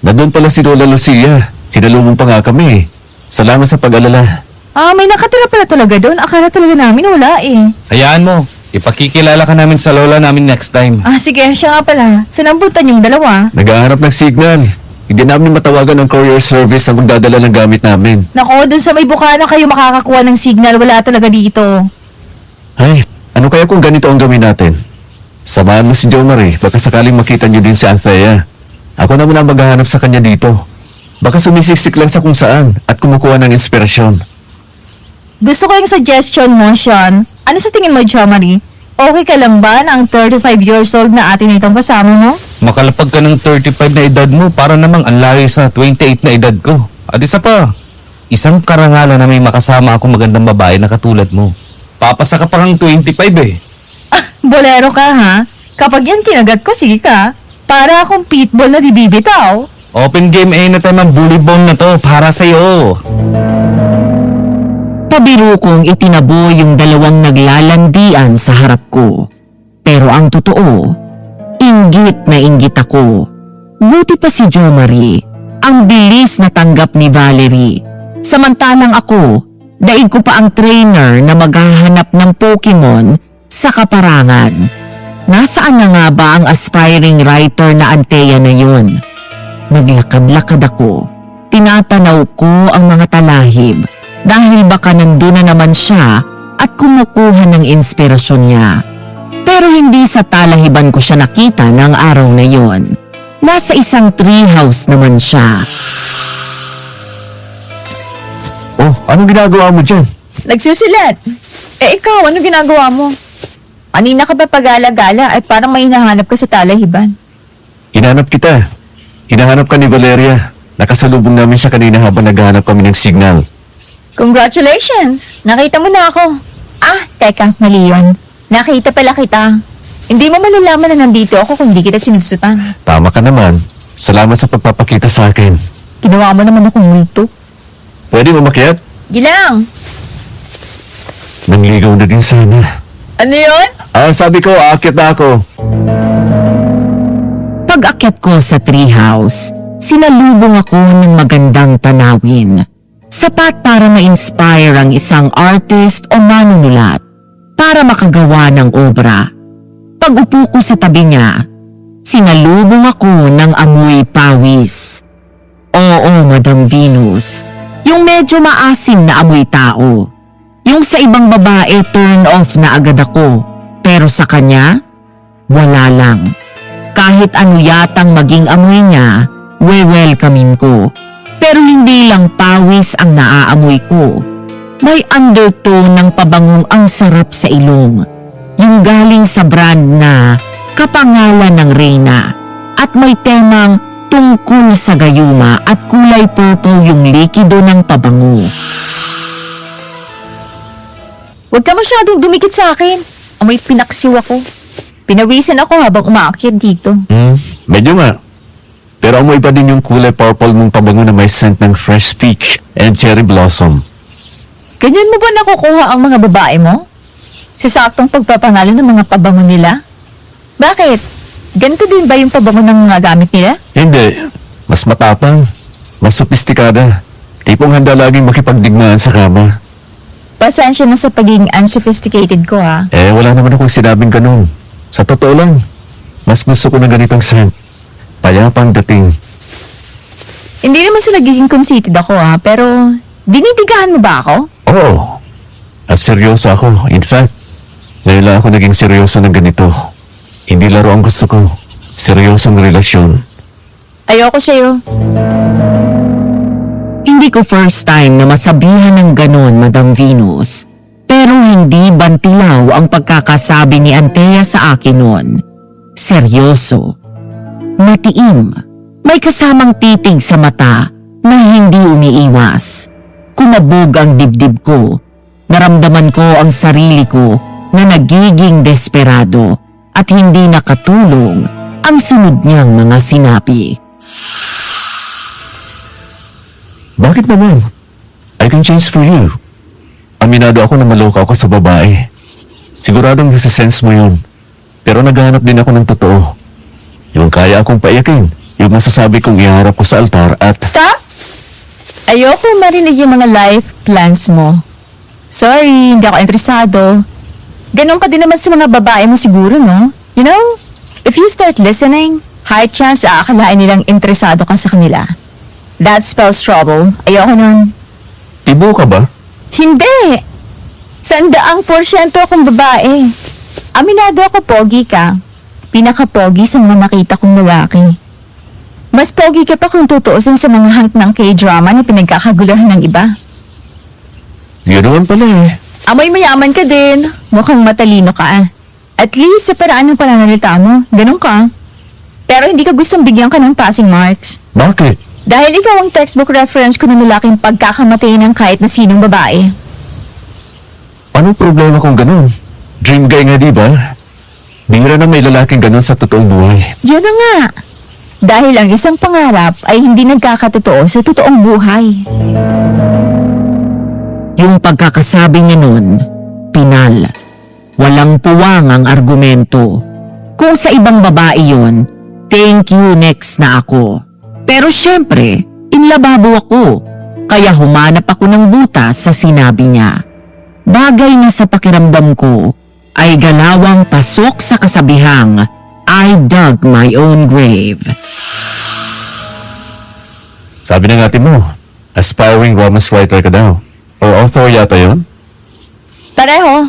Nandun pala si Lola Lucia. Sinalubong pa nga kami. Salamat sa pag-alala. May nakatira pala talaga doon. Akala talaga namin wala eh. Hayaan mo. Ipakikilala ka namin sa lola namin next time. Sige, siya nga pala. Sinambutan yung dalawa. Naghahanap ng signal. Hindi namin matawagan ng courier service na magdadala ng gamit namin. Nako, dun sa may bukana kayo makakakuha ng signal. Wala talaga dito. Ay, ano kaya kung ganito ang gawin natin? Samahan mo si Jo Marie, baka sakaling makita niyo din si Anthea. Ako naman ang maghahanap sa kanya dito. Baka sumisiksik lang sa kung saan at kumukuha ng inspirasyon. Gusto ko yung suggestion mo, Sean. Ano sa tingin mo, Jo Marie? Okay ka lang ba na ang 35 years old na atin itong kasama mo? Makalapag ka ng 35 na edad mo para namang ang layo sa 28 na edad ko. At isa pa, isang karangalan na may makasama ako magandang babae na katulad mo. Papasa ka pa ng 25 eh. Bolero ka, ha? Kapag yan kinagat ko, sige ka. Para akong pitbull na di bibitaw. Open game eh na tayo ng bully ball na to para sa'yo. Pabiro kong itinabo yung dalawang naglalandian sa harap ko. Pero ang totoo, inggit na inggit ako. Buti pa si Jo Marie, ang bilis na tanggap ni Valerie. Samantalang ako, daig ko pa ang trainer na maghahanap ng Pokemon sa kaparangan. Nasaan na nga ba ang aspiring writer na Anthea na yun? Naglakad-lakad ako. Tinatanaw ko ang mga talahib dahil baka nandun na naman siya at kumukuha ng inspirasyon niya. Pero hindi sa talahiban ko siya nakita ng araw na yon. Nasa isang treehouse naman siya. Oh, anong ginagawa mo dyan? Nagsusulat. Ikaw, ano ginagawa mo? Kanina ka ba pag-alagala ay parang may hinahanap ka sa talahiban. Hinanap kita. Hinahanap ka ni Valeria. Nakasalubong namin siya kanina habang naghahanap kami ng signal. Congratulations! Nakita mo na ako. Teka, mali yun. Nakita pala kita. Hindi mo malalaman na nandito ako kung di kita sinusutan. Tama ka naman. Salamat sa pagpapakita sa akin. Ginawa mo naman akong multo. Pwede umakyat? Gilang! Nangligaw na din sana. Ano yun? Sabi ko, aakyat na ako. Pag-akyat ko sa treehouse, sinalubong ako ng magandang tanawin. Sapat para ma-inspire ang isang artist o manunulat para makagawa ng obra. Pag-upo ko sa tabi niya, sinalubong ako ng amoy pawis. Oo, Madam Venus, yung medyo maasim na amoy tao. Yung sa ibang babae turn off na agad ako, pero sa kanya, wala lang. Kahit ano yatang maging amoy niya, welcomein ko. Pero hindi lang pawis ang naaamoy ko. May undertone ng pabangong ang sarap sa ilong. Yung galing sa brand na kapangalan ng Reyna. At may temang tungkol sa gayuma at kulay purple yung likido ng pabango. Huwag ka masyadong dumikit sa akin. Amoy pinaksiw ako. Pinawisan ako habang umaakyat dito. Medyo nga. Pero amoy pa din yung kulay purple mong pabango na may scent ng fresh peach and cherry blossom. Ganyan mo ba nakukuha ang mga babae mo? Sa saktong pagpapangalan ng mga pabango nila? Bakit? Ganito din ba yung pabango ng mga gamit nila? Hindi. Mas matapang. Mas sopistikada. Tipong handa laging makipagdigmaan sa kama. Pasensya na sa pagiging unsophisticated ko, ha? Wala naman akong sinabing ganun. Sa totoo lang, mas gusto ko ng ganitong scent. Payapang dating. Hindi naman sa nagiging conceited ako, ha? Pero, dinidigahan mo ba ako? Oo. At seryoso ako. In fact, ngayon lang ako naging seryoso ng ganito. Hindi laro ang gusto ko. Seryosong relasyon. Ayoko sa'yo. Hindi Hindi ko first time na masabihan ng ganon, Madam Venus. Pero hindi bantilaw ang pagkakasabi ni Antea sa akin noon. Seryoso. Matiim. May kasamang titig sa mata na hindi umiiwas. Kumabog ang dibdib ko. Naramdaman ko ang sarili ko na nagiging desperado at hindi nakatulong ang sunod niyang mga sinabi. Bakit naman? I can change for you. Aminado ako na maloka ako sa babae. Siguradong nasa-sense mo yun. Pero naghahanap din ako ng totoo. Yung kaya akong paiyakin. Yung masasabi kong iharap ko sa altar at... Stop! Ayoko marinig yung mga life plans mo. Sorry, hindi ako interesado. Ganon ka din naman sa mga babae mo siguro, no? You know, if you start listening, high chance aakalain nilang interesado ka sa kanila. That spells trouble. Ayoko nun. Tibo ka ba? Hindi! 100% akong babae. Aminado ako, pogi ka. Pinaka-pogi sa mga nakita kong lalaki. Mas pogi ka pa kung tutuusin sa mga hunk ng K-drama na pinagkakaguluhan ng iba. Yun naman pala eh. Amoy mayaman ka din. Mukhang matalino ka ah. At least sa paraan ng pananalita mo, ganun ka. Pero hindi ka gustong bigyan ka ng passing marks. Bakit? Dahil ikaw ang textbook reference ko ng lalaking pagkakamatay ng kahit na sinong babae. Anong problema kung ganun? Dream guy nga, di ba? Bihira na may lalaking ganun sa totoong buhay. Yun na nga. Dahil ang isang pangarap ay hindi nagkakatotoo sa totoong buhay. Yung pagkakasabi niya nun, pinal. Walang puwang ang argumento. Kung sa ibang babae yun, thank you next na ako. Pero syempre, inlababo ako. Kaya humanap ako ng butas sa sinabi niya. Bagay na sa pakiramdam ko ay galawang pasok sa kasabihang I dug my own grave. Sabi na natin mo, aspiring romance writer ka daw. O author yata yun? Pareho.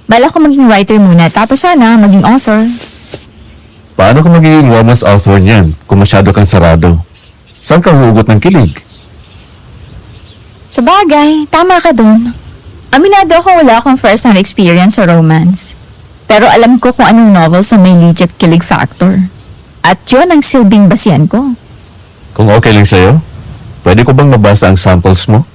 Bala ko maging writer muna tapos sana maging author. Paano ka magiging romance author niyan kung masyado kang sarado? Saan ka hugot ng kilig? Sa bagay, tama ka dun. Aminado ako wala akong first-hand experience sa romance. Pero alam ko kung anong novels ang may legit kilig factor. At yun ang silbing basihan ko. Kung okay lang sa'yo, pwede ko bang mabasa ang samples mo?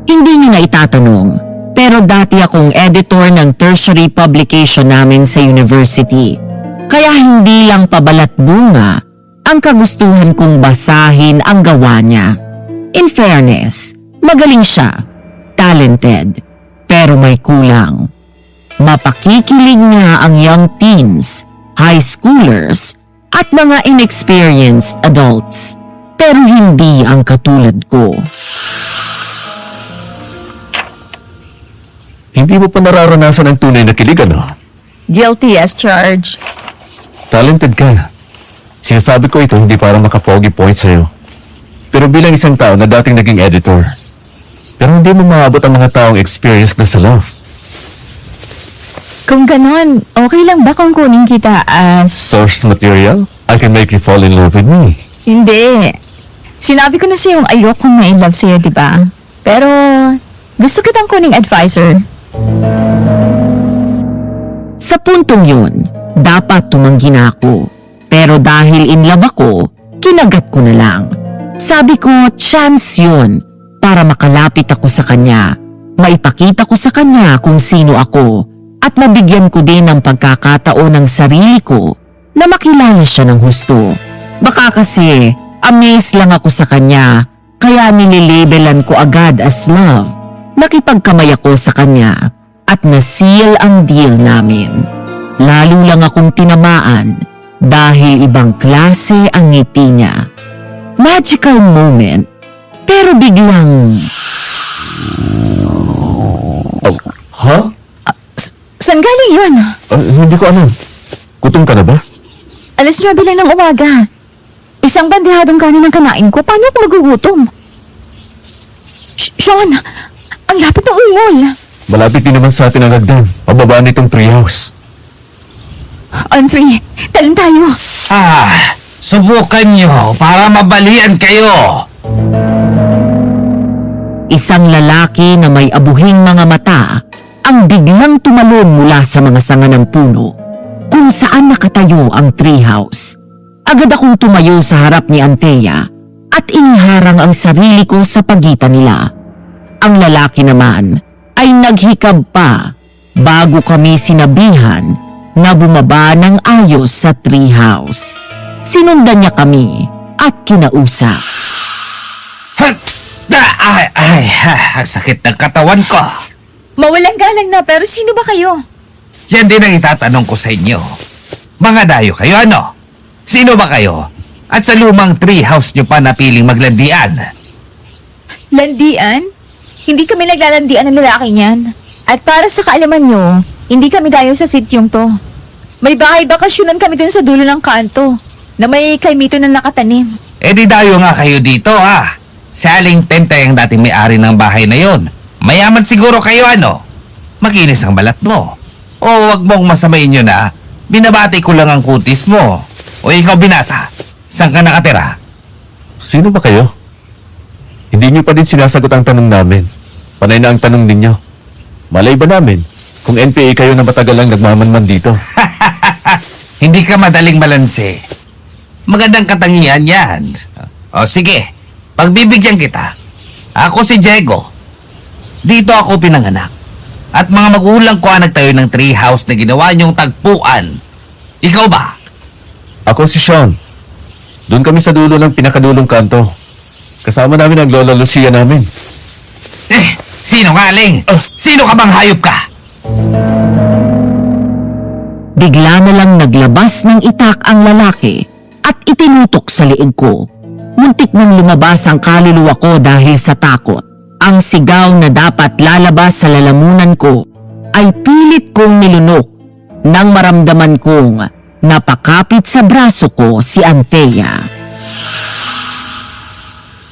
Hindi niya na itatanong, pero dati akong editor ng tertiary publication namin sa university. Kaya hindi lang pabalat bunga ang kagustuhan kong basahin ang gawa niya. In fairness, magaling siya, talented, pero may kulang. Mapakikilig niya ang young teens, high schoolers, at mga inexperienced adults. Pero hindi ang katulad ko. Hindi mo pa nararanasan ang tunay na kilig, ano? Guilty as charged. Talented ka. Sinasabi ko ito hindi para makapogi point sa'yo. Pero bilang isang tao na dating naging editor, pero hindi mo maabot ang mga taong experienced na sa love. Kung ganon, okay lang ba kung kunin kita as... Source material? I can make you fall in love with me. Hindi. Sinabi ko na sa'yo ayokong ma-inlove sa'yo, di ba? Pero gusto kitang kuning advisor. Sa puntong yun, dapat tumanggi na ako. Pero dahil in love ako, kinagat ko na lang. Sabi ko, chance yun para makalapit ako sa kanya. Maipakita ko sa kanya kung sino ako at mabigyan ko din ng pagkakataon ng sarili ko na makilala siya ng husto. Baka kasi amazed lang ako sa kanya kaya nililabelan ko agad as love. Nakipagkamay ako sa kanya at na-seal ang deal namin. Lalo lang akong tinamaan dahil ibang klase ang ngiti niya. Magical moment, pero biglang... Oh, ha? Saan galing yun? Hindi ko alam. Gutom ka na ba? Alas 9 lang ng umaga. Isang bandihadong kanin ang kanain ko. Paano ako magugutom? Sean, ang lapit ng ungol. Malapit din naman sa atin ang hagdan. Pababa nitong treehouse. On 3, talon tayo. Subukan nyo para mabalian kayo. Isang lalaki na may abuhing mga mata ang biglang tumalon mula sa mga sanga ng puno kung saan nakatayo ang treehouse. Agad akong tumayo sa harap ni Antea at iniharang ang sarili ko sa pagitan nila. Ang lalaki naman ay naghikab pa bago kami sinabihan na bumaba ng ayos sa treehouse. Sinundan niya kami at kinausap. Ang sakit ng katawan ko. Mawalang galang na, pero sino ba kayo? Yan din ang itatanong ko sa inyo. Mga dayo kayo, ano? Sino ba kayo? At sa lumang treehouse nyo pa napiling maglandian? Landian? Hindi kami naglalandian ng lalaki niyan. At para sa kaalaman nyo, hindi kami dayo sa sityong to. May bahay bakasyonan kami dun sa dulo ng kanto na may kaimito na nakatanim. Eh di dayo nga kayo dito, ha? Si Aling Tente ang dating may-ari ng bahay na yon. Mayaman siguro kayo, ano? Makinis ang balat mo. O wag mong masamain nyo na binabati ko lang ang kutis mo. O ikaw, binata, saan ka nakatira? Sino ba kayo? Hindi niyo pa din sinasagot ang tanong namin. Panay na ang tanong ninyo. Malay ba namin kung NPA kayo na matagal lang nagmamanman dito? Hindi ka madaling balanse. Magandang katangian yan. O sige, pagbibigyan kita. Ako si Diego. Dito ako pinanganak. At mga magulang ko ang nagtayo ng treehouse na ginawa niyong tagpuan. Ikaw ba? Ako si Sean. Doon kami sa dulo ng pinakadulong kanto. Kasama namin ang Lola Lucia namin. Sino ngaling? Sino ka bang hayop ka? Bigla na lang naglabas ng itak ang lalaki at itinutok sa liig ko. Muntik nang lumabas ang kaluluwa ko dahil sa takot. Ang sigaw na dapat lalabas sa lalamunan ko ay pilit kong nilunok nang maramdaman kong napakapit sa braso ko si Antea.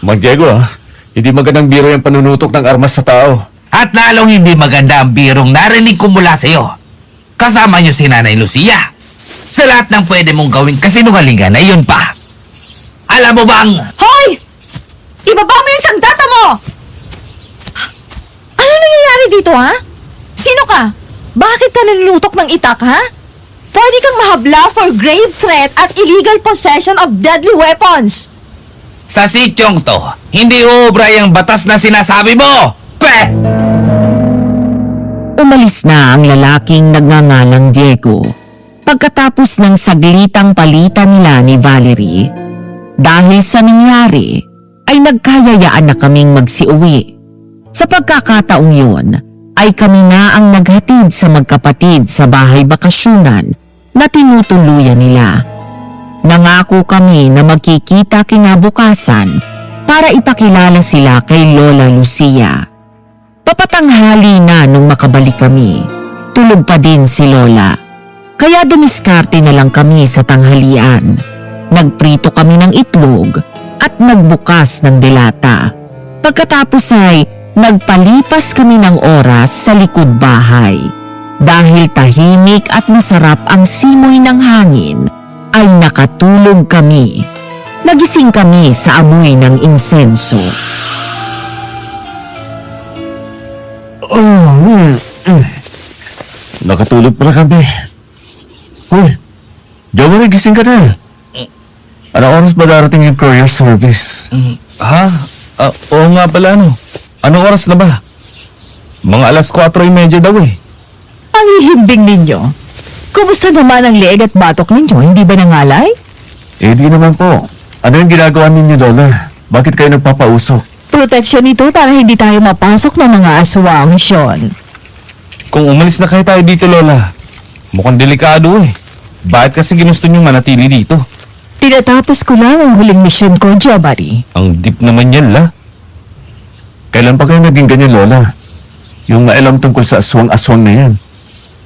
Mang Diego hindi magandang biro yung panunutok ng armas sa tao. At lalong hindi maganda ang birong narinig ko mula sa iyo. Kasama niyo si Nanay Lucia. Sa lahat ng pwede mong gawing kasinungalingan ay yun pa. Alam mo bang... Hoy! Ibaba mo yung sandata mo! Ano nangyayari dito, ha? Sino ka? Bakit ka nalulutok ng itak, ha? Pwede kang mahabla for grave threat at illegal possession of deadly weapons. Sa sityong to, hindi uubra yung batas na sinasabi mo! Pwe! Umalis na ang lalaking nagngangalang Diego pagkatapos ng saglitang palitan nila ni Valerie. Dahil sa nangyari, ay nagkayayaan na kaming magsiuwi. Sa pagkakataong yun, ay kami na ang naghatid sa magkapatid sa bahay bakasyonan na tinutuluyan nila. Nangako kami na magkikita kinabukasan para ipakilala sila kay Lola Lucia. Papatanghali na nung makabalik kami. Tulog pa din si Lola. Kaya dumiskarte na lang kami sa tanghalian. Nagprito kami ng itlog at nagbukas ng delata. Pagkatapos ay nagpalipas kami ng oras sa likod bahay. Dahil tahimik at masarap ang simoy ng hangin, ay nakatulog kami. Nagising kami sa amoy ng insenso. Nakatulog pala kami. Hoy, Joey, gising ka na. Anong oras ba darating yung courier service? Ha? Oo nga pala, ano? Anong oras na ba? Mga 4:30 daw eh. Ang ihimbing ninyo. Kumusta naman ang leeg at batok ninyo? Hindi ba nangalay? Di naman po. Ano yung ginagawa ninyo, Lola? Bakit kayo nagpapausok? Proteksyon ito para hindi tayo mapasok ng mga aswang, Sean. Kung umalis na kayo tayo dito, Lola, mukhang delikado eh. Bakit kasi ginusto nyo manatili dito? Tinatapos ko lang ang huling misyon ko, Jabari. Ang deep naman yan, la. Kailan pa kayo naging ganyan, Lola? Yung maalam tungkol sa aswang-aswang na yan.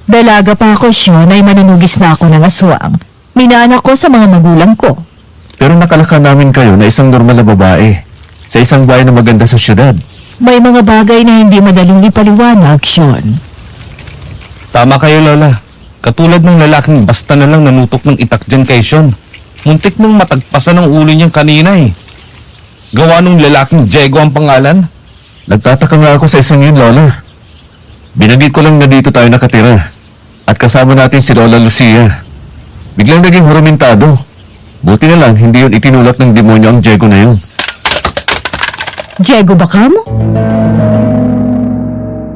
Dalaga pa ako, Sean, ay manunugis na ako ng aswang. Minanak ko sa mga magulang ko. Pero nakalaka namin kayo na isang normal na babae sa isang bahay na maganda sa syudad. May mga bagay na hindi madaling ipaliwanag, Sean. Tama kayo, Lola. Katulad ng lalaking basta na lang nanutok ng itak dyan kay Sean. Muntik nang matagpasan ng ulo niyang kanina eh. Gawa nung lalaking Diego ang pangalan. Nagtataka nga ako sa isang yun, Lola. Binanggit ko lang na dito tayo nakatira. At kasama natin si Lola Lucia. Biglang naging hurumintado. Buti na lang, hindi yun itinulak ng demonyo ang Diego na yun. Diego ba kamo?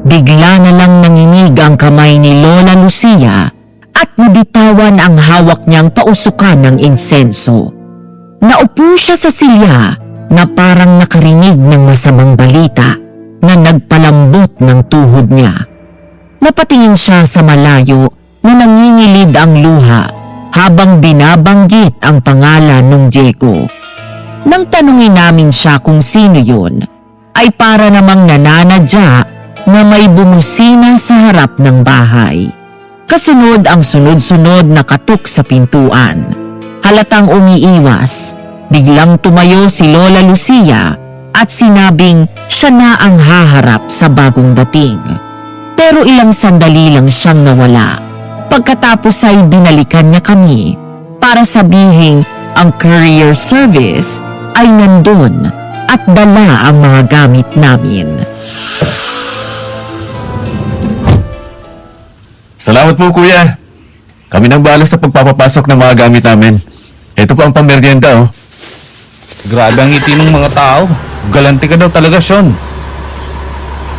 Bigla na lang nanginig ang kamay ni Lola Lucia at nabitawan ang hawak niyang pausukan ng insenso. Naupo siya sa silya na parang nakarinig ng masamang balita na nagpalambot ng tuhod niya. Napatingin siya sa malayo na nangingilid ang luha habang binabanggit ang pangalan ng Diego. Nang tanungin namin siya kung sino yun, ay para namang nananadya na may bumusina sa harap ng bahay. Kasunod ang sunod-sunod na katok sa pintuan. Halatang umiiwas, biglang tumayo si Lola Lucia at sinabing siya na ang haharap sa bagong dating. Pero ilang sandali lang siyang nawala. Pagkatapos ay binalikan niya kami para sabihin ang courier service ay nandun at dala ang mga gamit namin. Salamat po, Kuya. Kami nang bahala sa pagpapapasok ng mga gamit namin. Ito po ang pamerienda, oh. Grabe ang ngiti ng mga tao. Galante ka daw talaga, Sean.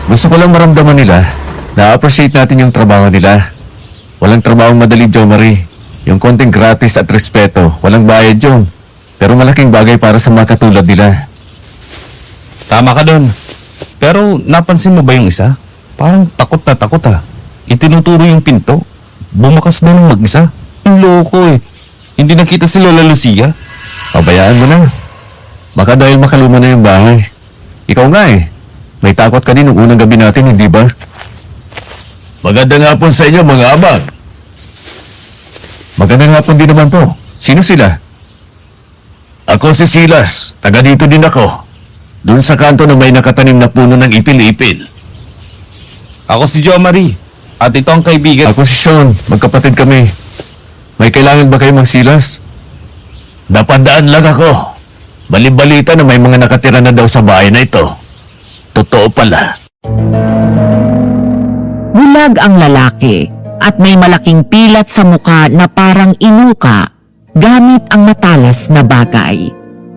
Gusto ko lang maramdaman nila na appreciate natin yung trabaho nila. Walang trabahong madali, Jo Marie. Yung konting gratis at respeto, walang bayad yun. Pero malaking bagay para sa mga katulad nila. Tama ka doon. Pero napansin mo ba yung isa? Parang takot na takot ha. Itinuturo yung pinto. Bumakas na ng mag-isa. Ang loko eh. Hindi nakita si Lola Lucia. Pabayaan mo na. Baka dahil makaluma na yung bahay. Ikaw nga eh. May takot ka din nung unang gabi natin, hindi ba? Magandang hapon sa inyo, mga abang. Magandang hapon din naman po. Sino sila? Ako si Silas. Taga dito din ako. Doon sa kanto na may nakatanim na puno ng ipil-ipil. Ako si Jo Marie. At ito ang kaibigan. Ako si Sean. Magkapatid kami. May kailangan ba kayo, Mang Silas? Napadaan lang ako. Balibalita na may mga nakatira na daw sa bahay na ito. Totoo pala. Bulag ang lalaki at may malaking pilat sa muka na parang inuka gamit ang matalas na bagay.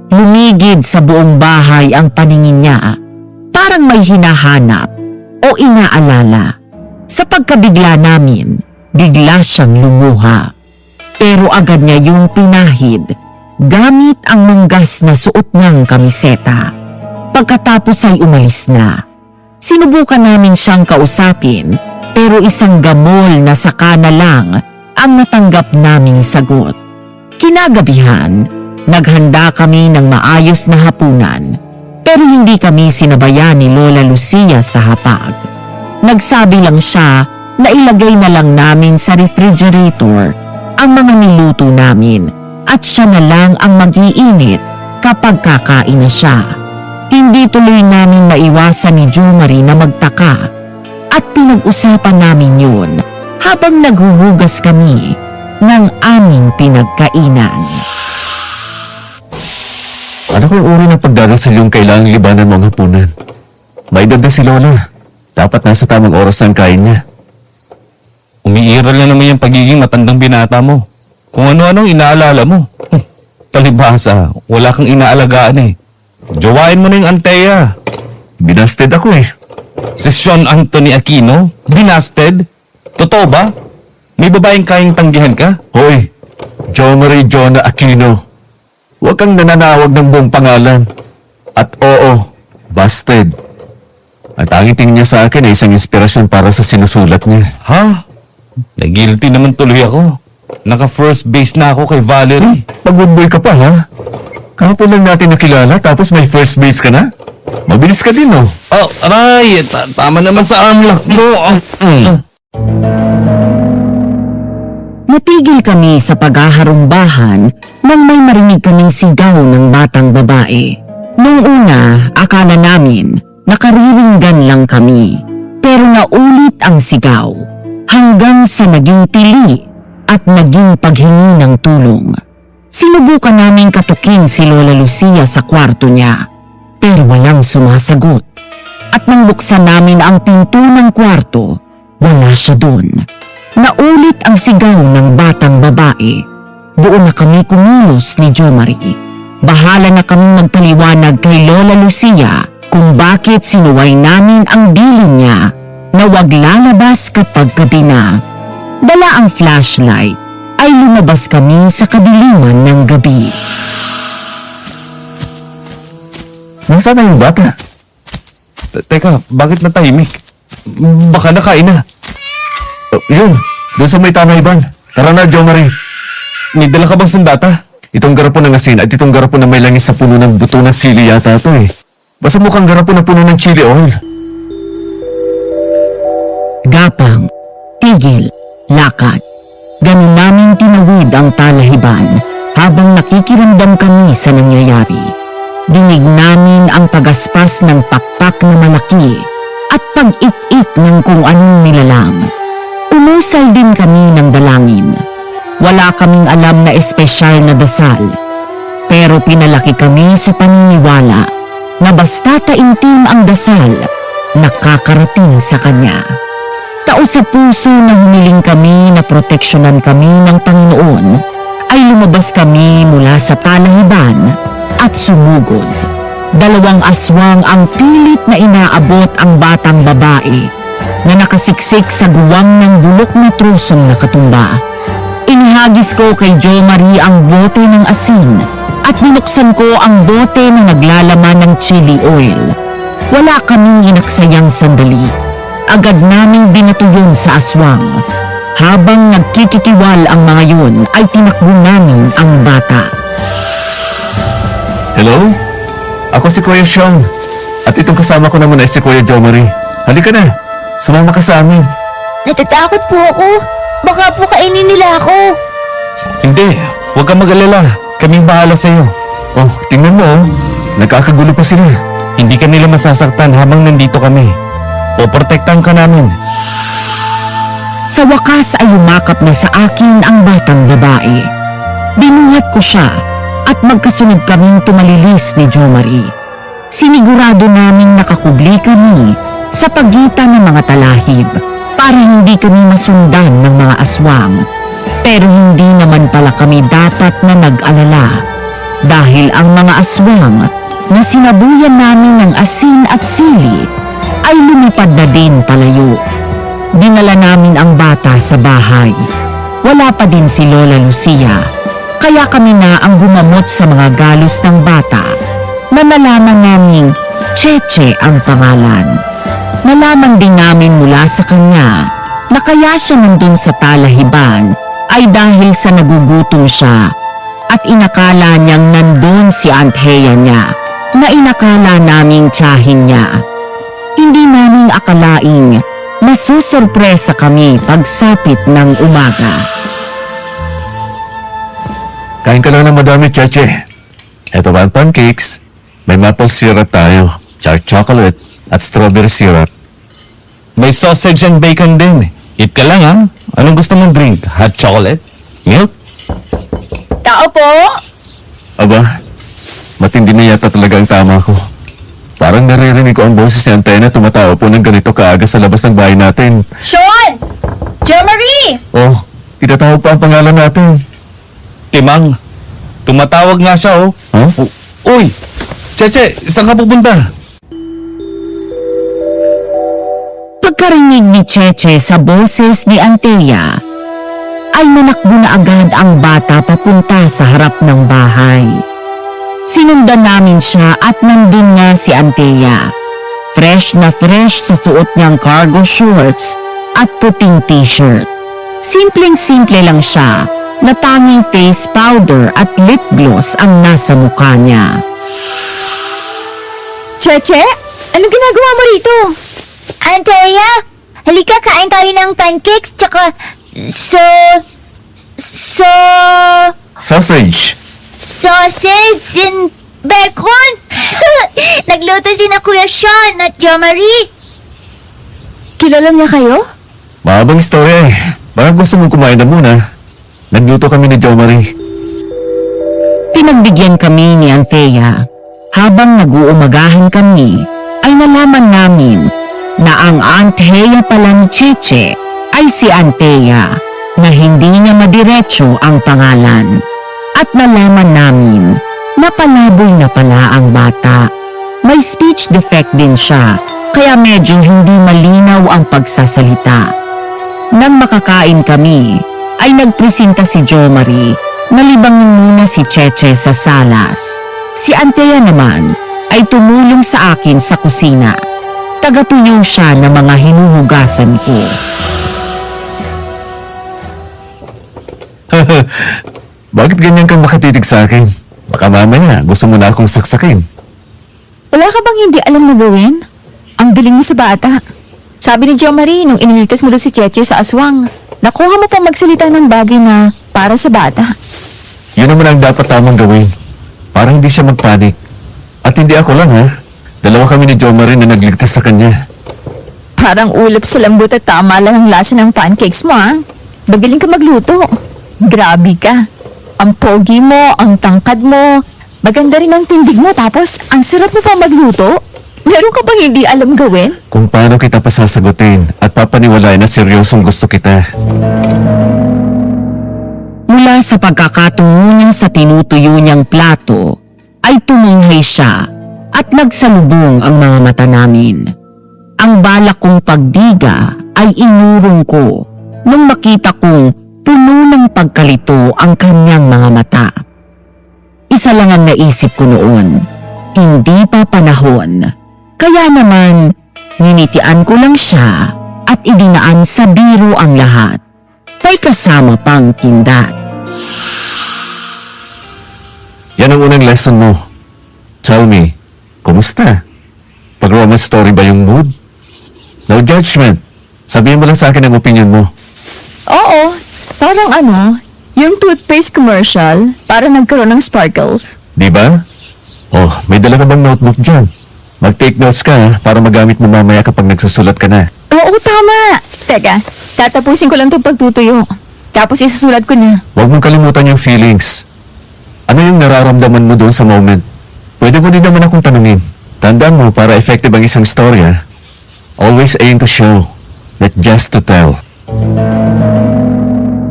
Lumigid sa buong bahay ang paningin niya. Parang may hinahanap o inaalala. Sa pagkabigla namin, bigla siyang lumuha. Pero agad niya yung pinahid gamit ang manggas na suot niyang kamiseta. Pagkatapos ay umalis na. Sinubukan namin siyang kausapin pero isang gamol na saka na lang ang natanggap naming sagot. Kinagabihan, naghanda kami ng maayos na hapunan pero hindi kami sinabayan ni Lola Lucia sa hapag. Nagsabi lang siya na ilagay na lang namin sa refrigerator ang mga niluto namin at siya na lang ang mag-iinit kapag kakain na siya. Hindi tuloy namin maiwasan ni Jo Marie na magtaka at pinag-usapan namin yun habang naghuhugas kami ng aming pinagkainan. Ano kung uri ng pagdadasal yung kailangang libanan mo ang hapunan? May edad na si Lola. Dapat nasa tamang oras ang kain niya. Umiiral na naman yung pagiging matandang binata mo. Kung ano-ano ang inaalala mo. Palibhasa, wala kang inaalagaan eh. Jowain mo na yung Antea. Binasted ako eh. Si Sean Anthony Aquino? Binasted? Totoo ba? May babaeng kayang tanggihan ka? Hoy, Jo Marie Jonah Aquino. Huwag kang nananawag ng buong pangalan. At oo, busted. At ang tingin niya sa akin ay isang inspirasyon para sa sinusulat niya. Ha? Nagilty naman tuloy ako. Naka-first base na ako kay Valerie. Pag-good boy ka pa, ha? Kahapon lang natin nakilala tapos may first base ka na? Mabilis ka din, no? Oh, aray! Tama naman sa armlock mo. Natigil kami sa paghaharumbahan nang may marinig kaming sigaw ng batang babae. Nung una, akala namin nakariringgan lang kami. Pero naulit ang sigaw hanggang sa naging tili at naging paghingi ng tulong. Sinubukan namin katukin si Lola Lucia sa kwarto niya, pero walang sumasagot. At nang buksan namin ang pinto ng kwarto, wala siya doon. Naulit ang sigaw ng batang babae. Doon na kami kumilos ni Jo Marie. Bahala na kami magpaliwanag kay Lola Lucia kung bakit sinuway namin ang bilin niya na wag lalabas kapag gabi na. Dala ang flashlight ay lumabas kami sa kadiliman ng gabi. Nasaan na yung bata? Teka, bakit natahimik? Baka nakain na. Oh, yun, doon sa may Tanayban. Tara na, Jo Marie. May dala ka bang sandata? Itong garapon ng asin at itong garapon na may langis sa puno ng buto ng sili yata ito eh. Basta mukhang garapon na puno ng chili oil. Gapang, tigil, lakad. Ganun namin tinawid ang talahiban habang nakikiramdam kami sa nangyayari. Dinig namin ang pagaspas ng pakpak na malaki at pag-ik-ik ng kung anong nilalang. Umusal din kami ng dalangin. Wala kaming alam na espesyal na dasal, pero pinalaki kami sa paniniwala na basta taimtim ang dasal, nakakarating sa kanya. Tao sa puso na humiling kami na proteksyonan kami ng Panginoon, ay lumabas kami mula sa talahiban at sumugod. 2 aswang ang pilit na inaabot ang batang babae na nakasiksik sa guwang ng bulok na trusong nakatumba. Inihagis ko kay Jo Marie ang bote ng asin at binuksan ko ang bote na naglalaman ng chili oil. Wala kaming inaksayang sandali. Agad naming binato yun sa aswang. Habang nagkikitiwal ang mga yun ay tinakbo namin ang bata. Hello? Ako si Kuya Sean. At itong kasama ko naman ay si Kuya Jo Marie. Halika na, sumama ka sa amin. Natatakot po ako. Baka po kainin nila ako. Hindi, huwag kang mag-alala. Kaming bahala sa'yo. Oh, tingnan mo oh. Nagkakagulo pa sila. Hindi ka nila masasaktan habang nandito kami. Poprotektahan ka namin. Sa wakas ay umakap na sa akin ang batang babae. Binuhat ko siya at magkasunod kaming tumalilis ni Jo Marie. Sinigurado naming nakakubli kami sa pagitan ng mga talahib para hindi kami masundan ng mga aswang. Pero hindi naman pala kami dapat na nag-alala dahil ang mga aswang na sinabuyan namin ng asin at sili ay lumipad na din palayo. Dinala namin ang bata sa bahay. Wala pa din si Lola Lucia, kaya kami na ang gumamot sa mga galos ng bata na nalaman naming Cheche ang pangalan. Nalaman din namin mula sa kanya na kaya siya nandun sa talahiban ay dahil sa nagugutom siya at inakala niyang nandun si Aunt Hea niya na inakala naming tiyahin niya. Hindi namin akalaing masusurpresa kami pagsapit ng umaga. Kain ka lang ng madami, Cheche. Ito ba ang pancakes? May maple syrup tayo, dark chocolate, at strawberry syrup. May sausage and bacon din. Eat ka lang ha. Anong gusto mong drink? Hot chocolate? Milk? Tao po? Aba, matindi na yata talaga ang tama ko. Parang naririnig ko ang boses si Antena tumatao po ng ganito kaaga sa labas ng bahay natin. Sean! Jo Marie! Oh, tinatawag pa ang pangalan natin. Timang. Tumatawag nga siya oh. Huh? Uy! Cheche, saan ka pupunta? Pagkarinig ni Cheche sa boses ni Antea, ay manakbo na agad ang bata papunta sa harap ng bahay. Sinundan namin siya at nandun nga si Antea. Fresh na fresh sa suot niyang cargo shorts at puting t-shirt. Simpleng-simple lang siya na tanging face powder at lip gloss ang nasa mukha niya. Cheche? Anong ginagawa mo rito? Antea, halika kain tayo ng pancakes tsaka Sausage. sausage and bacon. Nagluto si na Kuya Sean at Jo Marie. Kilala niya kayo? Mahabang istorya eh. Baka gusto mo kumain na muna. Nagluto kami ni Jo Marie. Pinagbigyan kami ni Anthea. Habang nag-uumagahan kami, ay nalaman namin na ang Anthea pala ni Cheche ay si Anthea na hindi niya madiretso ang pangalan. At nalaman namin na palaboy na pala ang bata. May speech defect din siya, kaya medyo hindi malinaw ang pagsasalita. Nang makakain kami, ay nagpresenta si Jo Marie na libangin muna si Cheche sa salas. Si Anthea naman ay tumulong sa akin sa kusina. Tagatuyo siya ng mga hinuhugasan ko. Bakit ganyan kang makatitig sa akin? Baka mamaya gusto mo na akong saksakin. Wala ka bang hindi alam na gawin? Ang galing mo sa bata. Sabi ni Jo Marie nung iniligtas mo doon si Cheche sa aswang, nakuha mo pang magsalita ng bagay na para sa bata. Yun naman ang dapat tamang gawin. Para hindi siya magpanik. At hindi ako lang ha. Dalawa kami ni Jo Marie na nagligtas sa kanya. Parang ulap sa lambot at tama lang ang lasa ng pancakes mo, ha? Magaling ka magluto. Grabe ka. Ang pogi mo, ang tangkad mo, maganda rin ang tindig mo, tapos ang sarap mo pa magluto. Meron ka bang hindi alam gawin? Kung paano kita pasasagutin at papaniwalain na seryosong gusto kita. Mula sa pagkakatungo niya sa tinutuyo niyang plato, ay tuminghay siya at nagsalubong ang mga mata namin. Ang balak kong pagdiga ay inurong ko nung makita kong puno ng pagkalito ang kanyang mga mata. Isa lang ang naisip ko noon, hindi pa panahon. Kaya naman, ninitian ko lang siya at idinaan sa biro ang lahat. May kasama pang kindat. Yan ang unang lesson mo. Tell me, kumusta? Pag-romance story ba yung mood? No judgment. Sabihin mo lang sa akin ang opinion mo. Oo, parang yung toothpaste commercial para nagkaroon ng sparkles. Di ba? Oh, may dala ka bang notebook dyan? Mag-take notes ka ha, para magamit mo mamaya kapag nagsusulat ka na. Oo, tama. Teka, tatapusin ko lang itong pagtutuyo. Tapos isusulat ko na. Huwag mong kalimutan yung feelings. Ano yung nararamdaman mo doon sa moment? Pwede mo din naman akong tanungin. Tandaan mo, para effective ang isang storya, always aim to show, not just to tell.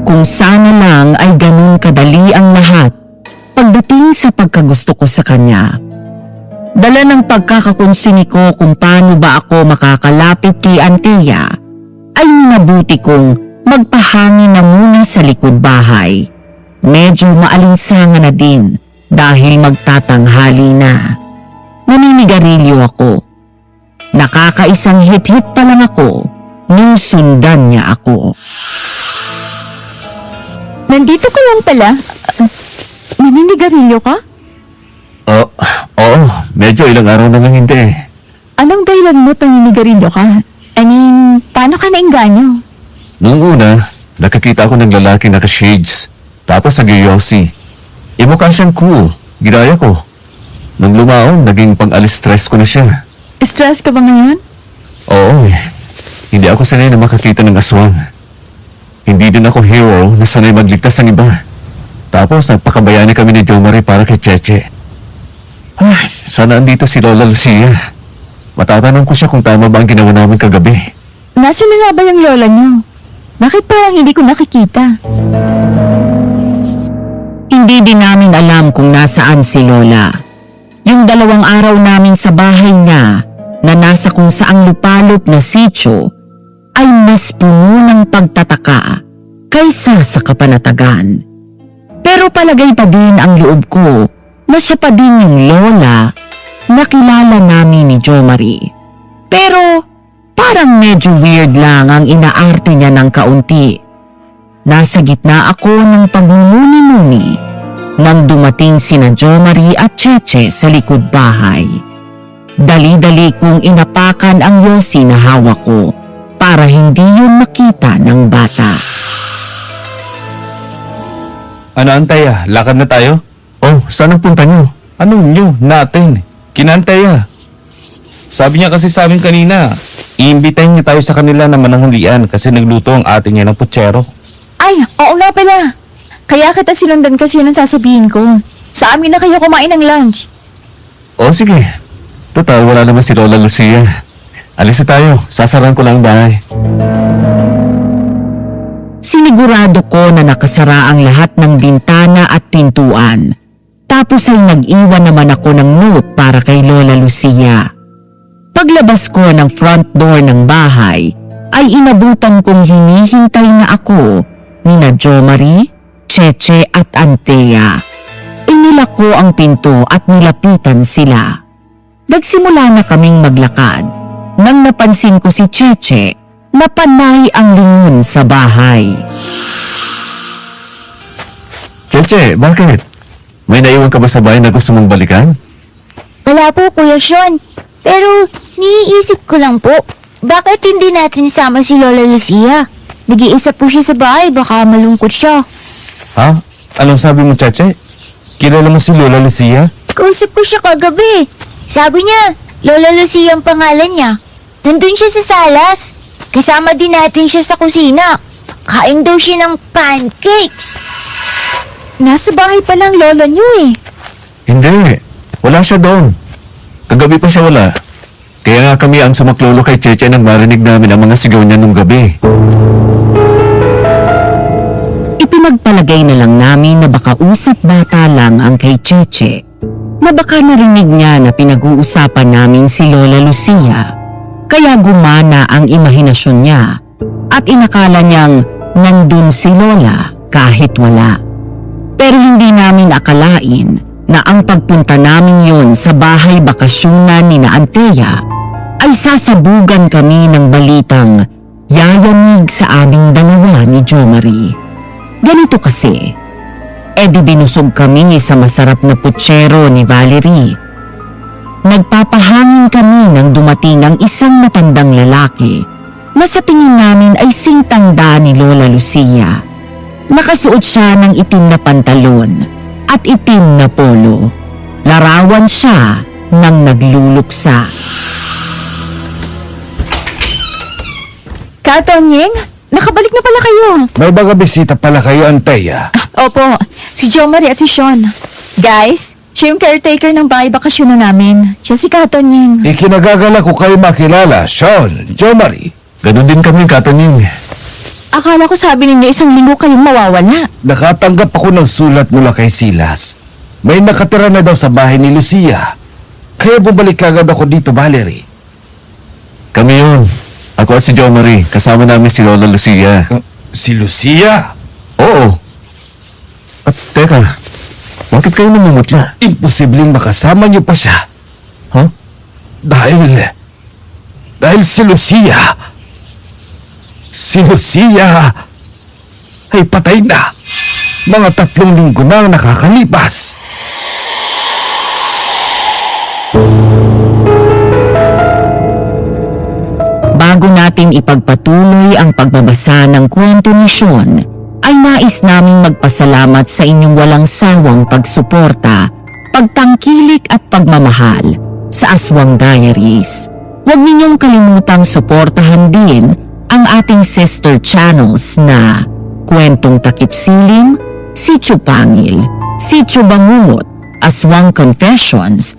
Kung sana lang ay ganun kadali ang lahat pagdating sa pagkagusto ko sa kanya. Dala ng pagkakakonsini ko kung paano ba ako makakalapit kay Anthea, ay minabuti kong magpahangin na muna sa likod bahay. Medyo maalinsangan na din dahil magtatanghali na. Naninigarilyo ako. Nakakaisang hit-hit pa lang ako nung sundan niya ako. Nandito ka lang pala. Naninigarilyo ka? Oo, medyo ilang araw na lang hindi. Anong dahilan mo naninigarilyo ka? I mean, paano ka nainganyo? Noong una, nakakita ako ng lalaki naka-shades, tapos nag-yossi. Mukha siyang cool, ginaya ko. Nung lumaon, naging pang-alis stress ko na siya. Stress ka ba ngayon? Oo hindi ako sanay na makakita ng aswang. Hindi din ako hero na sanay magligtas ng iba. Tapos nagpakabayani kami ni Jo Marie para kay Cheche. Ay, sana andito si Lola Lucia. Matatanong ko siya kung tama ba ang ginawa namin kagabi. Nasaan na nga ba yung lola niyo? Bakit parang hindi ko nakikita? Hindi din namin alam kung nasaan si Lola. Yung 2 araw namin sa bahay niya na nasa kung saang lupalop na sitio ay mas puno ng pagtataka kaysa sa kapanatagan. Pero palagay pa din ang loob ko na siya pa din yung Lola na kilala namin ni Jo Marie. Pero parang medyo weird lang ang inaarte niya ng kaunti. Nasa gitna ako ng pagmumuni-muni nang dumating sina Jo Marie at Cheche sa likod bahay. Dali-dali kong inapakan ang yosi na hawak ko para hindi yun makita ng bata. Ano, Anthea? Lakad na tayo? Oh, saan ang punta niyo? Ano nyo? Natin. Kinanteya. Sabi niya kasi sa amin kanina, iimbitahin niya tayo sa kanila na mananghalian kasi nagluto ang ate niya ng putsero. Ay, oo nga pala. Kaya kita sinundan kasi yun ang sasabihin ko. Sa amin na kayo kumain ng lunch. O sige. Total, wala naman si Lola Lucia. Alis na tayo. Sasaran ko lang ang bahay. Sinigurado ko na nakasara ang lahat ng bintana at pintuan. Tapos ay nag-iwan naman ako ng note para kay Lola Lucia. Paglabas ko ng front door ng bahay, ay inabutan kong hinihintay na ako nina Jo Marie, Cheche at Antea. Inilak ko ang pinto at nilapitan sila. Nagsimula na kaming maglakad nang napansin ko si Cheche na panay ang lingon sa bahay. Cheche, bakit? May naiwan ka ba sa bahay na gusto mong balikan? Wala po, Kuya Sean. Pero, niiisip ko lang po, bakit hindi natin sama si Lola Lucia? Nag-iisa po siya sa bahay, baka malungkot siya. Ha? Anong sabi mo, Cheche? Kilala mo si Lola Lucia? Kausap ko siya kagabi. Sabi niya, Lola Lucia ang pangalan niya. Nandun siya sa salas. Kasama din natin siya sa kusina. Kain daw siya ng pancakes. Nasa bahay pa lang lolo niyo eh. Hindi. Wala siya doon. Kagabi pa siya wala. Kaya nga kami ang sumaklolo kay Cheche nang marinig namin ang mga sigaw niya nung gabi. Ipinagpalagay na lang namin na baka usap bata lang ang kay Cheche. Na baka narinig niya na pinag-uusapan namin si Lola Lucia. Kaya gumana ang imahinasyon niya at inakala niyang nandun si Lola kahit wala. Pero hindi namin akalain na ang pagpunta namin yon sa bahay bakasyonan ni na Antea ay sasabugan kami ng balitang yayamig sa aming dalawa ni Jo Marie. Ganito kasi, di binusog kami sa masarap na putsero ni Valerie. Nagpapahangin kami nang dumating ang isang matandang lalaki na sa tingin namin ay singtanda ni Lola Lucia. Nakasuot siya ng itim na pantalon at itim na polo. Larawan siya ng nagluluksa. Katonyeng, nakabalik na pala kayo. May baga bisita pala kayo, Antea. Opo, si Jo Marie at si Sean. Guys, siya yung caretaker ng bahay bakasyon na namin. Siya si Katonyeng. Ikinagagala ko kayo makilala, Sean, Jo Marie. Ganon din kami, Katonying. Akala ko sabi ninyo isang linggo kayong mawawala. Nakatanggap ako ng sulat mula kay Silas. May nakatira na daw sa bahay ni Lucia. Kaya bumalik agad ako dito, Valerie. Kami yun. Ako at si Jo Marie. Kasama namin si Lola Lucia. Si Lucia? Oo. At teka, bakit kayo namumutla? Imposibleng makasama niyo pa siya. Huh? Dahil si Lucia ay patay na. Mga 3 linggo na ang nakakalipas. Bago natin ipagpatuloy ang pagbabasa ng kwento ni Sean, ay nais naming magpasalamat sa inyong walang sawang pagsuporta, pagtangkilik at pagmamahal sa Aswang Diaries. Huwag ninyong kalimutang suportahan din ang ating sister channels na Kwentong Takip Silim, Sityo Pangil, Sityo Bangungot, Aswang Confessions,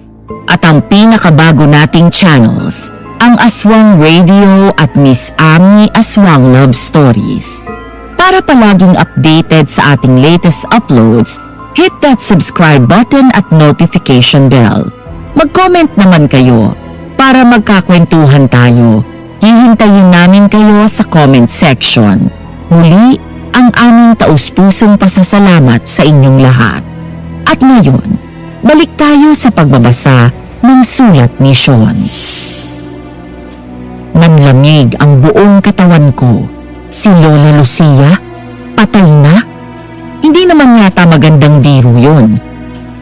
at ang pinakabago nating channels, ang Aswang Radio at Miss Ami Aswang Love Stories. Para palaging updated sa ating latest uploads, hit that subscribe button at notification bell. Mag-comment naman kayo para magkakwentuhan tayo. Hihintayin namin kayo sa comment section. Muli, ang aming taus-pusong pasasalamat sa inyong lahat. At ngayon, balik tayo sa pagbabasa ng sulat ni Sean. Nanlamig ang buong katawan ko. Si Lola Lucia? Patay na? Hindi naman yata magandang biro yun.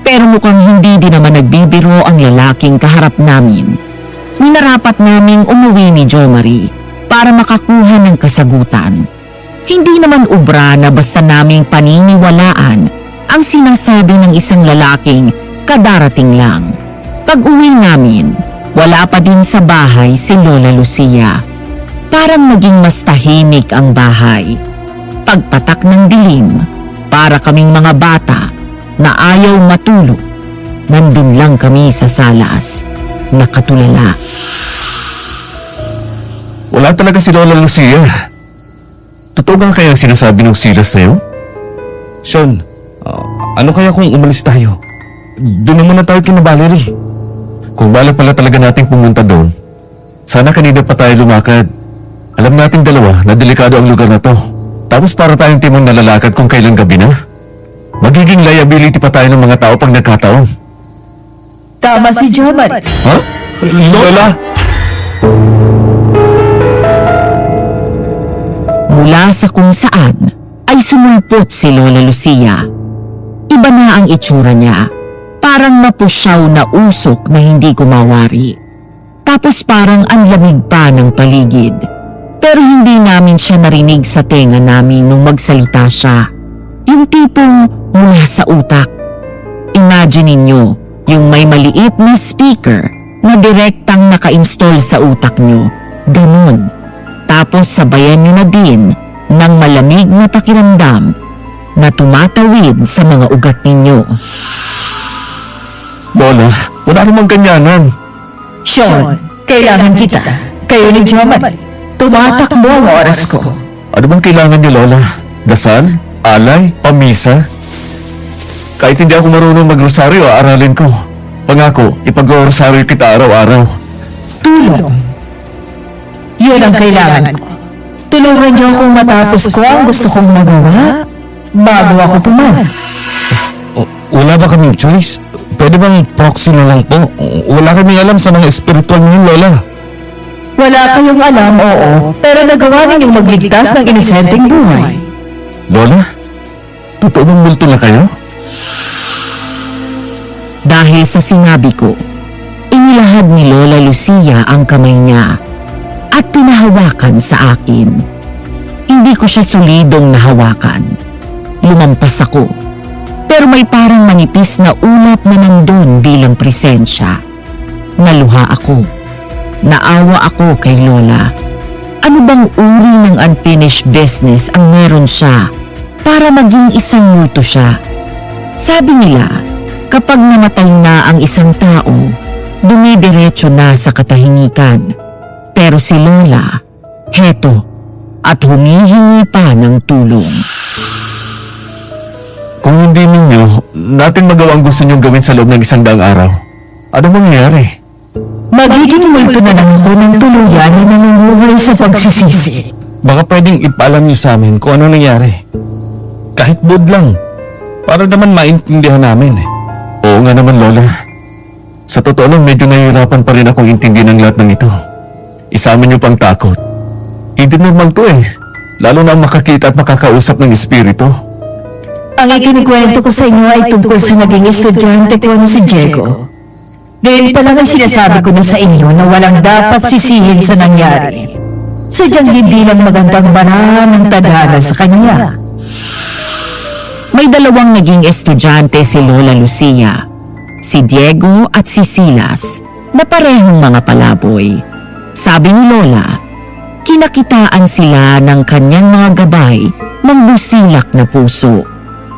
Pero mukhang hindi din naman nagbibiro ang lalaking kaharap namin. Minarapat naming umuwi ni Jo Marie para makakuha ng kasagutan. Hindi naman ubra na basta naming paniniwalaan ang sinasabi ng isang lalaking kadarating lang. Pag-uwi namin, wala pa din sa bahay si Lola Lucia. Parang naging mas tahimik ang bahay. Pagpatak ng dilim, para kaming mga bata na ayaw matulog. Nandun lang kami sa salas, nakatulala. Wala talaga si Lola Lucia. Totoo nga kaya ang sinasabi ng Silas sa'yo? Sean, ano kaya kung umalis tayo? Doon na muna tayo kina Valerie. Kung balak pala talaga nating pumunta doon, sana kanina pa tayo lumakad. Alam nating dalawa na delikado ang lugar na to. Tapos para tayong timong nalalakad kung kailan gabi na. Magiging liability pa tayo ng mga tao pag nagkataon. Tama si Jomar. Ha? Lola! Mula sa kung saan ay sumulpot si Lola Lucia. Iba na ang itsura niya. Parang mapusyaw na usok na hindi kumawari. Tapos parang ang lamig pa ng paligid. Pero hindi namin siya narinig sa tenga namin nung magsalita siya. Yung tipong mula sa utak. Imagine ninyo yung may maliit na speaker na direktang naka-install sa utak nyo. Ganun. Tapos sabayan nyo na din ng malamig na pakiramdam na tumatawid sa mga ugat ninyo. Lola, wala namang ganyanan. Sean, kailangan kita. Kayo ni Jomar. Tumatakbo ang oras ko. Ano bang kailangan niyo, Lola? Dasal? Alay? Pamisa? Kahit hindi ako marunong magrosaryo, aaralin ko. Pangako, ipag-rosaryo kita araw-araw. Tulong. Yun ang kailangan ko. Tulungan niyo akong matapos ko ang gusto kong magawa bago ako pumalag. Wala ba kaming choice? Pwede bang proxy na lang po? Wala kaming alam sa mga spiritual niyo, Lola. Wala kayong alam, oo, pero nagawa ninyong magligtas ng inosenteng buhay. Lola? Totoo bang multo na kayo? Dahil sa sinabi ko, inilahad ni Lola Lucia ang kamay niya at pinahawakan sa akin. Hindi ko siya solidong nahawakan. Lumampas ako. Pero may parang manipis na ulap na nandun bilang presensya. Naluha ako. Naawa ako kay Lola. Ano bang uri ng unfinished business ang meron siya para maging isang multo siya? Sabi nila, kapag namatay na ang isang tao, dumidiretso na sa katahimikan. Pero si Lola, heto, at humihingi pa ng tulong. Kung hindi ninyo, natin magawa ang gusto niyong gawin sa loob ng 100 araw. Ano mangyayari? Magiging multo na lang ako ng tuluyan na namumuhay sa pagsisisi. Baka pwedeng ipaalam niyo sa amin kung ano nangyari. Kahit buod lang. Para naman maintindihan namin eh. Oo nga naman, Lola. Sa totoo lang, medyo nahihirapan pa rin akong intindihan ang lahat ng ito. Isama niyo pang takot. Hindi normal to eh. Lalo na ang makakita at makakausap ng espiritu. Ang ikinikwento ko sa inyo ay tungkol sa naging estudyante ko na si Diego. Ngayon pa lang ay sinasabi ko na sa inyo na walang dapat sisihin sa nangyari. Sadyang hindi lang magandang banaan ng tadhana sa kanya. May dalawang naging estudyante si Lola Lucia, si Diego at si Silas, na parehong mga palaboy. Sabi ni Lola, kinakitaan sila ng kanyang mga gabay ng busilak na puso.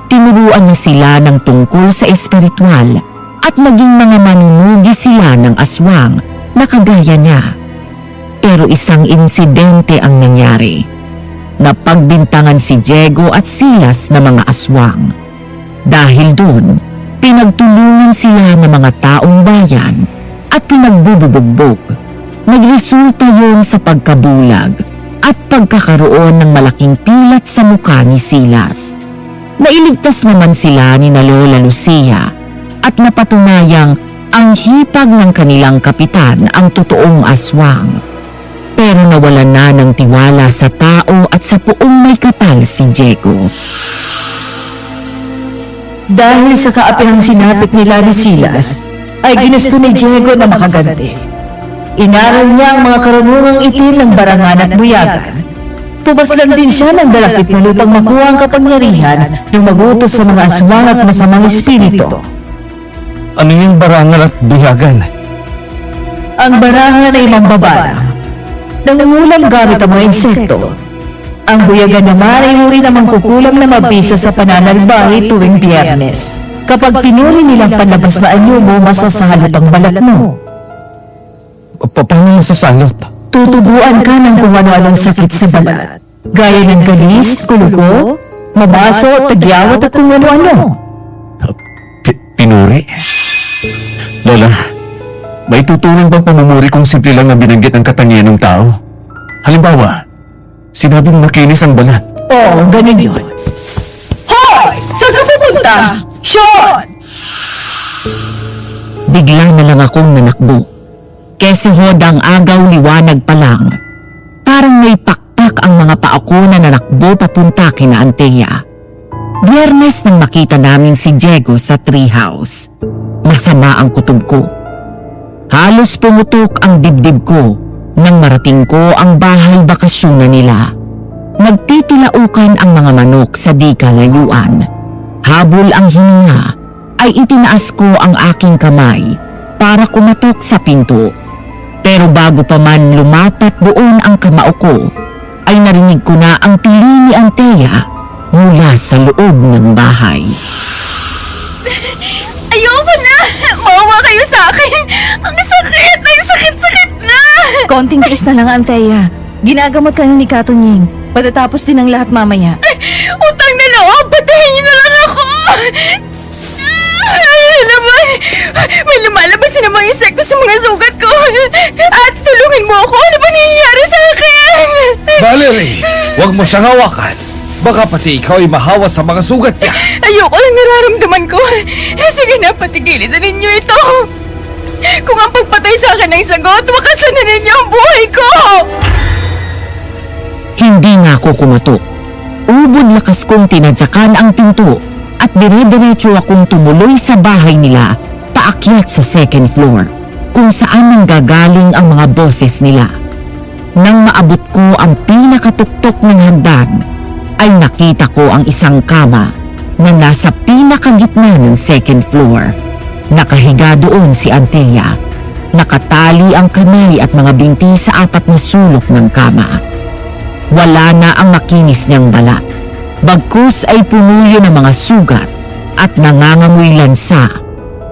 Tinuruan niya sila ng tungkol sa espiritual at naging mga manunugi sila ng aswang na kagaya niya. Pero isang insidente ang nangyari. Napagbintangan si Diego at Silas na mga aswang. Dahil doon, pinagtulungan sila ng mga taong bayan at pinagbububugbog. Nagresulta yun sa pagkabulag at pagkakaroon ng malaking pilat sa mukha ni Silas. Nailigtas naman sila ni na Lola Lucia at napatunayang ang hipag ng kanilang kapitan ang totoong aswang. Pero nawalan na ng tiwala sa tao at sa puong may kapal si Diego. Dahil sa kaapihang sinapit nila ni Silas, ay ginusto ni Diego na makaganti. Inaral niya ang mga karunungang itim ng barangan at buyagan. Pumaslan din siya ng dalapit na lupang makuha ang kapangyarihan ng magutos sa mga aswang at masamang espiritu. Ano yung barangan at buyagan? Ang barangan ay mambabala. Nangungulam gamit ang mga insekto. Ang buyagan naman ay uri na mangkukulam na mabisa sa pananalbahe tuwing Biyernes. Kapag pinuri nilang panlabas na anyo mo, masasalot ang balat mo. Paano masasalot? Tutubuan ka ng kung ano-anong sakit sa balat. Gaya ng galis, kulugo, mabaso, tagyawat at kung ano-ano. Pinuri? Lola, may tutunan bang pamumuri kung simple lang na binanggit ang katangian ng tao? Halimbawa, sinabing makinis ang balat. Oo, ganun yun. Hoy! Saan ka pupunta? Sean! Bigla na lang akong nanakbo. Kesa hodang agaw liwanag pa lang. Parang may pakpak ang mga paa ko na nanakbo papunta kina Antea. Biyernes nang makita namin si Diego sa treehouse. Masama ang kutob ko. Halos pumutok ang dibdib ko nang marating ko ang bahay bakasyonan nila. Nagtitilaukan ang mga manok sa di kalayuan. Habol ang hininga ay itinaas ko ang aking kamay para kumatok sa pinto. Pero bago pa man lumapat doon ang kamao ko, ay narinig ko na ang tili ni Antea mula sa loob ng bahay. Ayoko na! Maawa kayo sa akin! Ang sakit! Ang sakit-sakit na! Konting tiis na lang, Antea. Ginagamot ka na ni Katunying. Patatapos din ang lahat mamaya. Utang na loob! Patayin niyo na lang ako! Ay, naman! May lumalabas na namang insekto sa mga sugat ko! At tulungan mo ako! Ano ba nangyayari sa akin? Valerie, huwag mo siyang hawakan. Baka pati ikaw ay mahawa sa mga sugat niya. Ayoko lang nararamdaman ko. Sige na, patigilin na ninyo ito. Kung ang pagpatay sa akin ay sagot, wakasan na ninyo ang buhay ko! Hindi nga ako kumatok. Ubod lakas kong tinadyakan ang pinto at dire-diretso akong tumuloy sa bahay nila paakyat sa second floor kung saan nanggagaling ang mga boses nila. Nang maabot ko ang pinakatuktok ng hagdan, ay nakita ko ang isang kama na nasa pinakagitna ng second floor. Nakahiga doon si Antea. Nakatali ang kamay at mga binti sa apat na sulok ng kama. Wala na ang makinis niyang balat. Bagkus ay puno yun ng mga sugat at nangangamoy lansa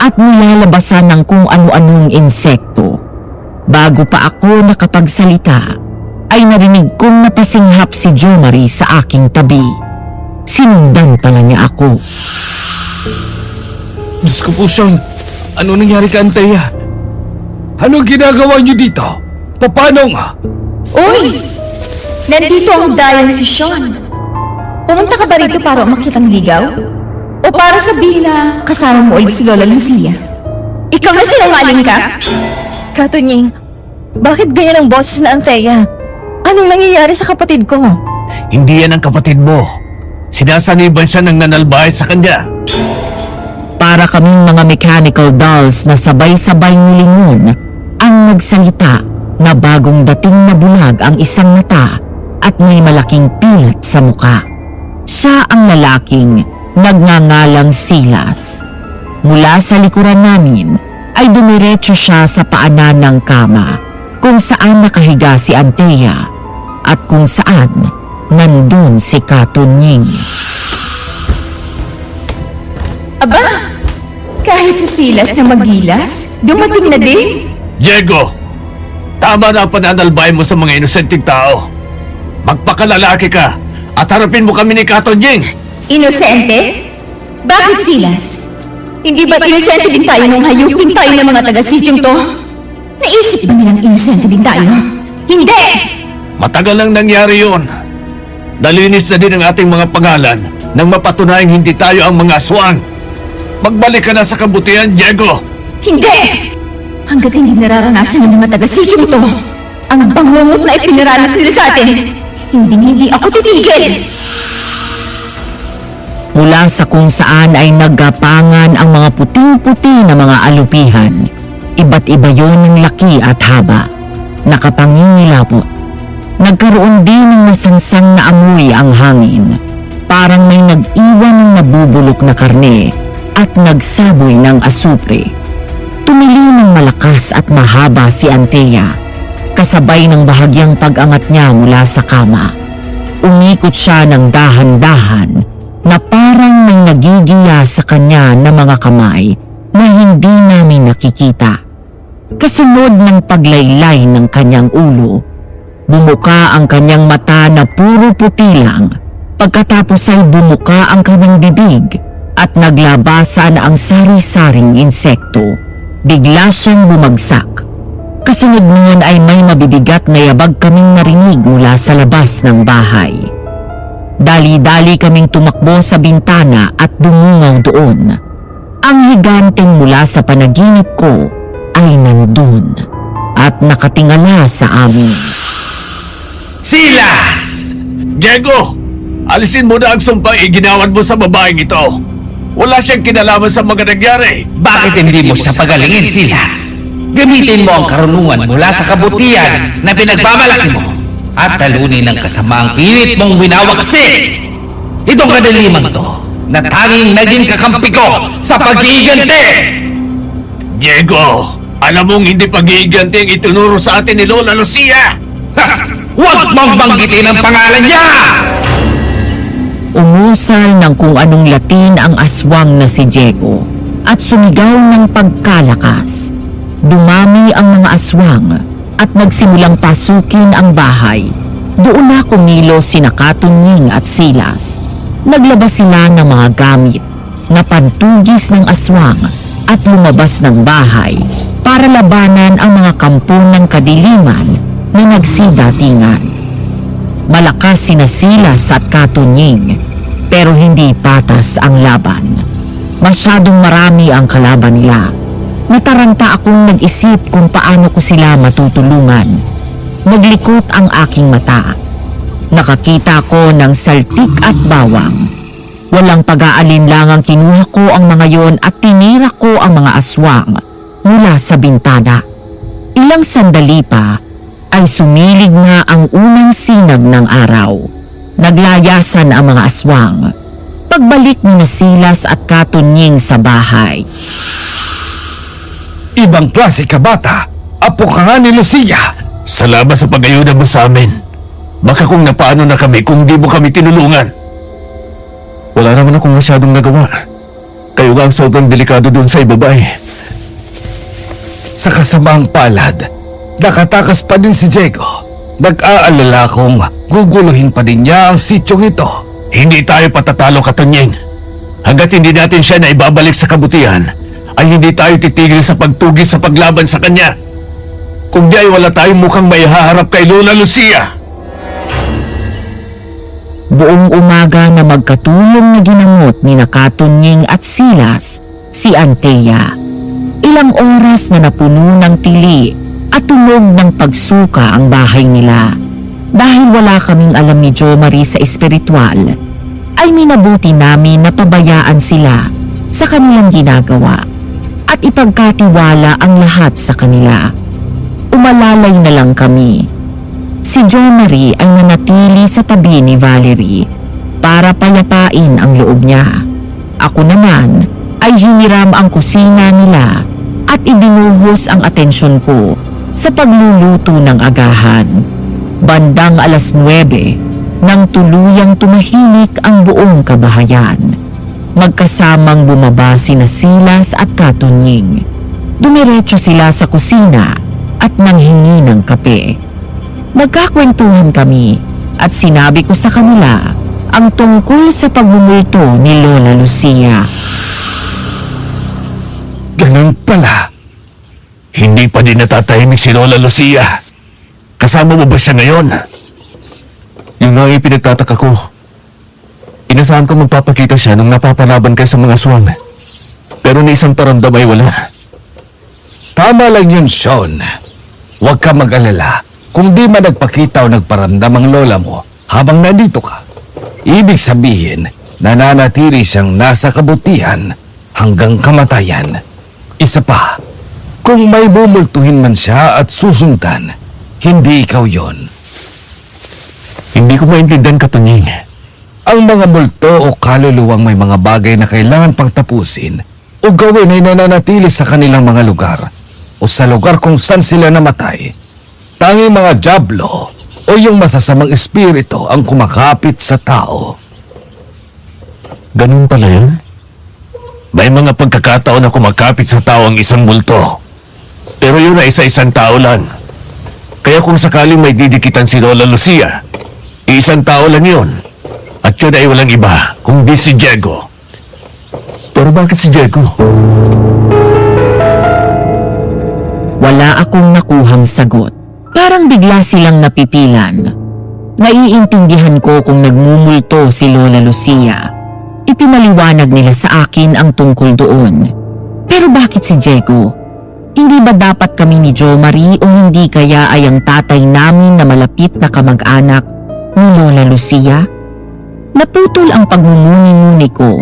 at nilalabasan ng kung ano-anong insekto. Bago pa ako nakapagsalita, ay narinig kong napasinghap si Jo Marie sa aking tabi. Sinundan pala niya ako. Diyos ko po, Sean. Ano nangyari ka, Antea? Ano ginagawa niyo dito? Paano nga? Uy! Nandito ang dayang si Sean. Pumunta ka ba rito para umakyat ang ligaw? O para sabihin na kasama mo ulit si Lola Lucia? Ikaw na sinungaling ka? Katunying, bakit ganyan ang boses na Antea? Anong nangyayari sa kapatid ko? Hindi yan ang kapatid mo. Sinasaniban siya ng nanalbahay sa kanya. Para kaming mga mechanical dolls na sabay-sabay nilingon ang nagsalita na bagong dating na bulag ang isang mata at may malaking pilat sa muka. Siya ang lalaking nagngangalang Silas. Mula sa likuran namin ay dumiretso siya sa paanan ng kama kung saan nakahiga si Antea at kung saan nandun si Katunying. Aba, kahit si Silas na maghilas, dumating na din. Diego! Tama na ang pananalbay mo sa mga inosenteng tao. Magpakalalaki ka at harapin mo kami ni Katunying. Inosente? Bakit Silas? Hindi ba inosente din tayo nung hayupin tayo ng mga taga-sityong to? Naisip ba nilang inosente din tayo? Hindi! Matagal lang nangyari yun. Nalinis na din ang ating mga pangalan nang mapatunayang hindi tayo ang mga aswang. Magbalik ka na sa kabutihan, Diego! Hindi! Hanggat hindi nararanasan ng mga taga-sityong to, ang bangungot na ipinaranas nila sa atin, hindi ako titigil! Mula sa kung saan ay naggapangan ang mga puting-puti na mga alupihan. Iba't iba yon ng laki at haba. Nakapangingilabot. Nagkaroon din ng masangsang na amoy ang hangin. Parang may nag-iwan ng nabubulok na karne at nagsaboy ng asupre. Tumili ng malakas at mahaba si Antea. Kasabay ng bahagyang pag-angat niya mula sa kama. Umikot siya ng dahan-dahan na parang may nagigiya sa kanya na mga kamay na hindi namin nakikita. Kasunod ng paglaylay ng kanyang ulo, bumuka ang kanyang mata na puro puti lang. Pagkatapos ay bumuka ang kanyang bibig at naglabasan ang sari-saring insekto. Bigla siyang bumagsak. Kasunod niyan ay may mabibigat na yabag kaming narinig mula sa labas ng bahay. Dali-dali kaming tumakbo sa bintana at dumungaw doon. Ang higanteng mula sa panaginip ko ay nandun at nakatingala sa amin. Silas! Diego! Alisin mo na ang sumpang iginawan mo sa babaeng ito. Wala siyang kinalaman sa mga nangyari. Bakit hindi mo siya pagalingin, Silas? Gamitin mo ang karunungan mula sa kabutihan na pinagbabalaki mo at talunin ang kasamaang pilit mong winawaksi. Itong kadalimang to na tanging naging kakampi ko sa pag-iigante. Diego, alam mong hindi pag-iiganti ang itinuro sa atin ni Lola Lucia. Ha! Huwag mong banggitin ang pangalan niya! Umusal ng kung anong Latin ang aswang na si Diego at sumigaw ng pagkalakas. Dumami ang mga aswang at nagsimulang pasukin ang bahay. Doon na kumilo sina Katunying at Silas. Naglabas sila ng mga gamit na pantugis ng aswang at lumabas ng bahay para labanan ang mga kampo ng kadiliman na nagsidatingan. Malakas sina Silas at Katunying, pero hindi patas ang laban. Masyadong marami ang kalaban nila. Nataranta akong nag-isip kung paano ko sila matutulungan. Naglikot ang aking mata. Nakakita ko ng saltik at bawang. Walang pag-aalinlangang kinuha ko ang mga yon at tinira ko ang mga aswang mula sa bintana. Ilang sandali pa ay sumilig na ang unang sinag ng araw. Naglayasan ang mga aswang. Pagbalik ni Silas at Katunying sa bahay. Ibang klase ka bata. Apo ka nga ni Lucia. Salamat sa pag-ayuda mo sa amin. Baka kung napaano na kami kung di mo kami tinulungan. Wala naman akong masyadong nagawa. Kayo nga ang sobrang delikado doon sa ibabay. Sa kasamaang palad, nakatakas pa din si Diego. Nag-aalala kong guguluhin pa din niya ang sityong ito. Hindi tayo patatalo, Katunying. Hanggat hindi natin siya na ibabalik sa kabutihan, ay hindi tayo titigil sa pagtugis sa paglaban sa kanya. Kung di ay wala tayong mukhang may haharap kay Lola Lucia. Buong umaga na magkatulong na ginamot ni Katunying at Silas si Antea. Ilang oras na napuno ng tili at tunog ng pagsuka ang bahay nila. Dahil wala kaming alam ni Jo Marie sa espiritual, ay minabuti namin na pabayaan sila sa kanilang ginagawa at ipagkatiwala ang lahat sa kanila. Umalalay na lang kami. Si Jo Marie ay nanatili sa tabi ni Valerie para payapain ang loob niya. Ako naman ay hiniram ang kusina nila at ibinuhos ang atensyon ko sa pagluluto ng agahan. Bandang 9:00 nang tuluyang tumahimik ang buong kabahayan. Magkasamang bumaba sina Silas at Katunying. Dumiretso sila sa kusina at nanghingi ng kape. Nagkakwentuhan kami at sinabi ko sa kanila ang tungkol sa pagmumulto ni Lola Lucia. Ganun pala. Hindi pa din natatahimik si Lola Lucia. Kasama mo ba siya ngayon? Yun nga yung pinagtataka ko. Inasahan ko magpapakita siya nung napapalaban kayo sa mga aswang. Pero ni isang paramdam ay wala. Tama lang yun, Sean. Huwag ka mag-alala. Kung di man nagpakita o nagparamdam ang lola mo habang nandito ka, ibig sabihin nananatili siyang nasa kabutihan hanggang kamatayan. Isa pa, kung may bumultuhin man siya at susundan, hindi ikaw yon. Hindi ko maintindihan, Katunying. Ang mga multo o kaluluwang may mga bagay na kailangan pang tapusin o gawin ay nananatili sa kanilang mga lugar o sa lugar kung saan sila namatay. Tanging mga diablo o yung masasamang espiritu ang kumakapit sa tao. Ganun pala yan? May mga pagkakataon na kumakapit sa tao ang isang multo. Pero yun ay isa-isang tao lang. Kaya kung sakaling may didikitan si Lola Lucia, isang tao lang yun. At yun ay walang iba, kundi si Diego. Pero bakit si Diego? Wala akong nakuhang sagot. Parang bigla silang napipilan. Naiintindihan ko kung nagmumulto si Lola Lucia. Ipinaliwanag nila sa akin ang tungkol doon. Pero bakit si Diego? Hindi ba dapat kami ni Jo Marie o hindi kaya ay ang tatay namin na malapit na kamag-anak ni Lola Lucia? Naputol ang pagmumuni-muni ko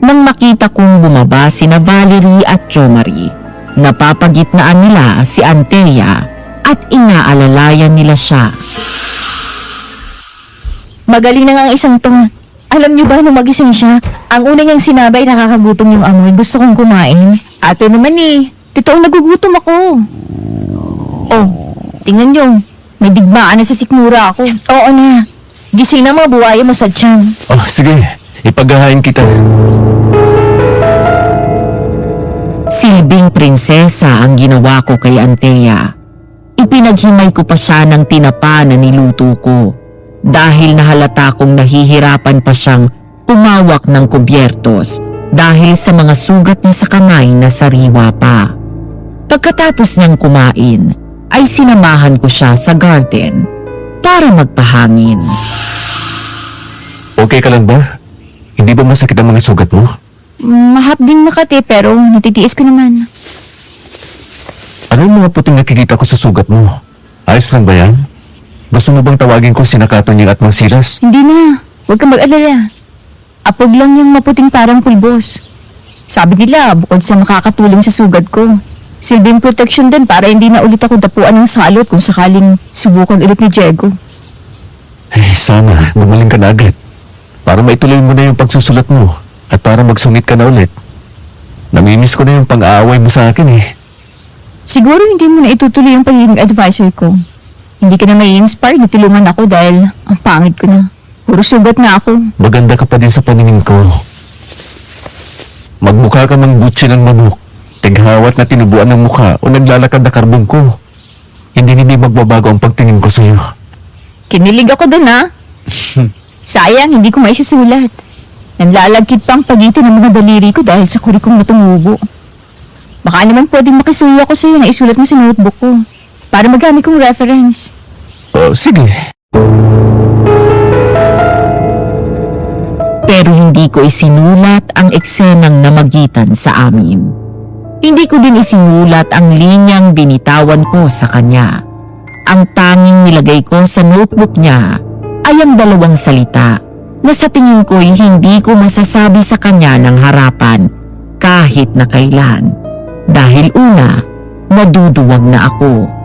nang makita kong bumaba sina Valerie at Jo Marie. Napapagitnaan nila si Antea at inaalalayan nila siya. Magaling na nga ang isang to. Alam niyo ba nung magising siya, ang una niyang sinabi ay nakakagutom yung amoy. Gusto kong kumain. Ate naman totoong nagugutom ako. Oh, tingnan niyo. May digmaan na sa sikmura ako. Oo na. Gising na mga buwaya mo sa tiyan. Oh, sige. Ipaghahain kita. Silbing prinsesa ang ginawa ko kay Antea. Ipinaghimay ko pa siya ng tinapa na niluto ko dahil nahalata kong nahihirapan pa siyang umawak ng kubyertos dahil sa mga sugat niya sa kamay na sariwa pa. Pagkatapos niyang kumain, ay sinamahan ko siya sa garden para magpahangin. Okay ka lang ba? Hindi ba masakit ang mga sugat mo? Mahapding nakate pero natitiis ko naman. Ano yung mga puting nakikita ko sa sugat mo? Ayos lang ba yan? Gusto mo bang tawagin ko si Nakatunying at Mang Silas? Hindi na. Huwag kang mag-alala. Apog lang yung maputing parang pulbos. Sabi nila, bukod sa makakatulong sa sugat ko, silbing protection din para hindi na ulit ako dapuan ng salot kung sakaling subukan ulit ni Diego. Sana, gumaling ka na agad. Para maituloy mo na yung pagsusulat mo at para magsungit ka na ulit. Namimiss ko na yung pang-aaway mo sa akin Siguro hindi mo na itutuloy yung pagiging advisor ko. Hindi ka na may inspire na tulungan ako dahil ang pangit ko na. Puro sugat na ako. Maganda ka pa din sa paningin ko. Magmukha ka ng butsi ng manok, tighawat na tinubuan ng mukha o naglalakad na karbong ko. Hindi magbabago ang pagtingin ko sa'yo. Kinilig ako dun Sayang, hindi ko maisusulat. Nanlalagkit pa ang pagitan ng mga daliri ko dahil sa kurikong natumubo. Baka naman pwedeng makisuyo ako sa'yo na isulat mo sa notebook ko para magamit kong reference. Oh, sige. Pero hindi ko isinulat ang eksenang namagitan sa amin. Hindi ko din isinulat ang linyang binitawan ko sa kanya. Ang tanging nilagay ko sa notebook niya ay ang dalawang salita na sa tingin ko'y hindi ko masasabi sa kanya ng harapan kahit na kailan. Dahil una, naduduwag na ako.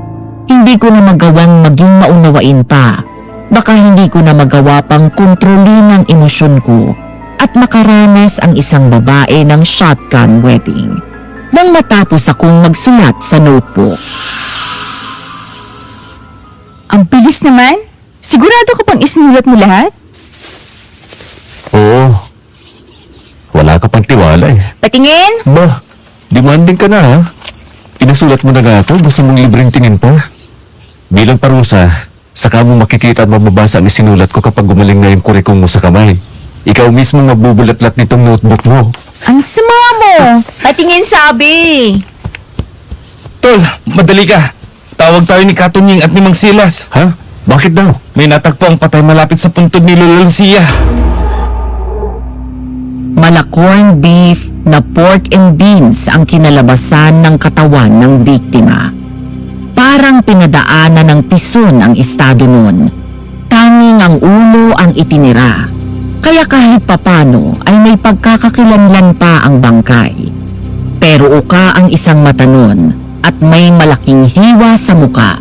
Hindi ko na magawang maging maunawain pa. Baka hindi ko na magawa pang kontrolin ang emosyon ko at makaranas ang isang babae ng shotgun wedding nang matapos akong magsulat sa notebook. Ang bilis naman. Sigurado ko pang isinulat mo lahat? Oo. Wala ka pang tiwala Patingin? Ba, demanding ka na ha? Pinasulat mo na nga ito, gusto mong libreng tingin pa? Bilang parusa, saka mo makikita at mababasa ang isinulat ko kapag gumaling na yung kurikong mo sa kamay. Ikaw mismo mabubulatlat nitong notebook mo. Ang sama mo. Patingin sabi. Tol, madali ka. Tawag tayo ni Katunying at ni Mang Silas. Ha? Bakit daw? May natagpo ang patay malapit sa puntod ni Lola Lucia. Malacorn beef na pork and beans ang kinalabasan ng katawan ng biktima. Parang pinadaanan ng pison ang estado nun. Tanging ang ulo ang itinira. Kaya kahit papano ay may pagkakakilanlan pa ang bangkay. Pero uka ang isang mata nun at may malaking hiwa sa muka.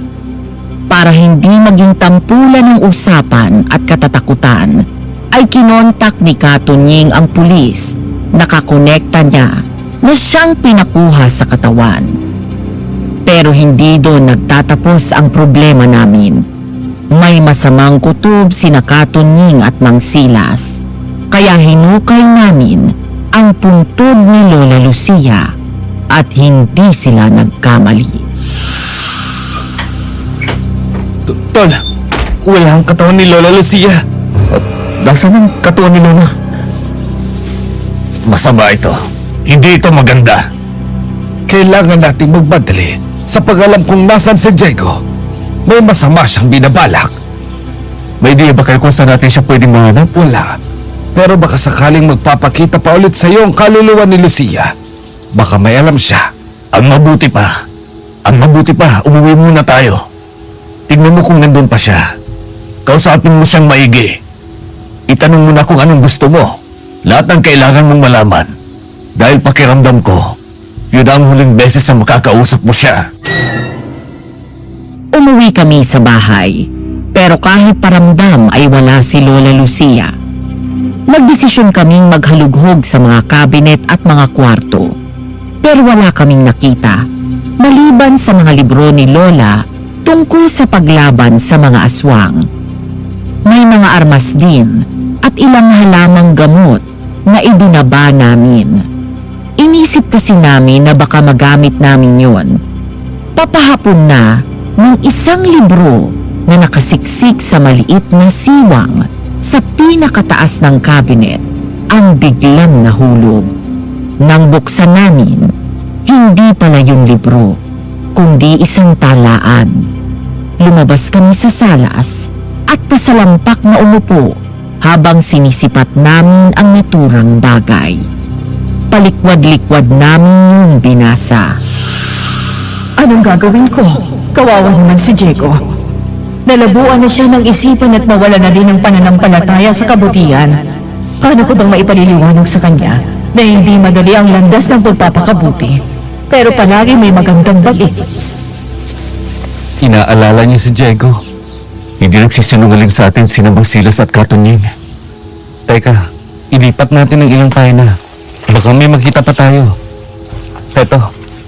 Para hindi maging tampulan ng usapan at katatakutan, ay kinontak ni Katunying ang pulis. Nakakonekta niya na siyang pinakuha sa katawan. Pero hindi doon nagtatapos ang problema namin. May masamang kutob sina Katunying at Mang Silas. Kaya hinukay namin ang puntod ni Lola Lucia at hindi sila nagkamali. Tol, wala ang katawan ni Lola Lucia. Nasaan ang katawan ni Lola? Masama ito. Hindi ito maganda. Kailangan nating magmadali sa pag-alam kung nasan si Diego. May masama siyang binabalak. May idea ba kayo kung saan natin siya pwedeng mahanap? Wala. Pero baka sakaling magpapakita pa ulit sa iyo ang kaluluwa ni Lucia. Baka may alam siya. Ang mabuti pa, umuwi muna tayo. Tignan mo kung nandun pa siya. Kausapin mo siyang maigi. Itanong mo na kung anong gusto mo. Lahat ng kailangan mong malaman. Dahil pakiramdam ko, yun ang huling beses na makakausap mo siya. Umuwi kami sa bahay, pero kahit paramdam ay wala si Lola Lucia. Nagdesisyon kaming maghalughog sa mga kabinet at mga kwarto, pero wala kaming nakita, maliban sa mga libro ni Lola tungkol sa paglaban sa mga aswang. May mga armas din at ilang halamang gamot na ibinaba namin. Inisip kasi namin na baka magamit namin yon. Papahapon na ng isang libro na nakasiksik sa maliit na siwang sa pinakataas ng kabinet ang biglang nahulog. Nang buksan namin, hindi pala yung libro, kundi isang talaan. Lumabas kami sa salas at pasalampak na umupo habang sinisipat namin ang naturang bagay. Palikwad-likwad namin yung binasa. Anong gagawin ko? Kawawa naman si Diego. Nalabuan na siya ng isipan at nawala na din ng pananampalataya sa kabutihan. Paano ko bang maipaliliwanag sa kanya na hindi madali ang landas ng pagpapakabuti? Pero palagi may magandang balik. Inaalala niya si Diego. Hindi nagsisinungaling sa atin si Mang Silas at Katunying. Teka, ilipat natin ng ilang pahina. Baka may makita pa tayo. Eto,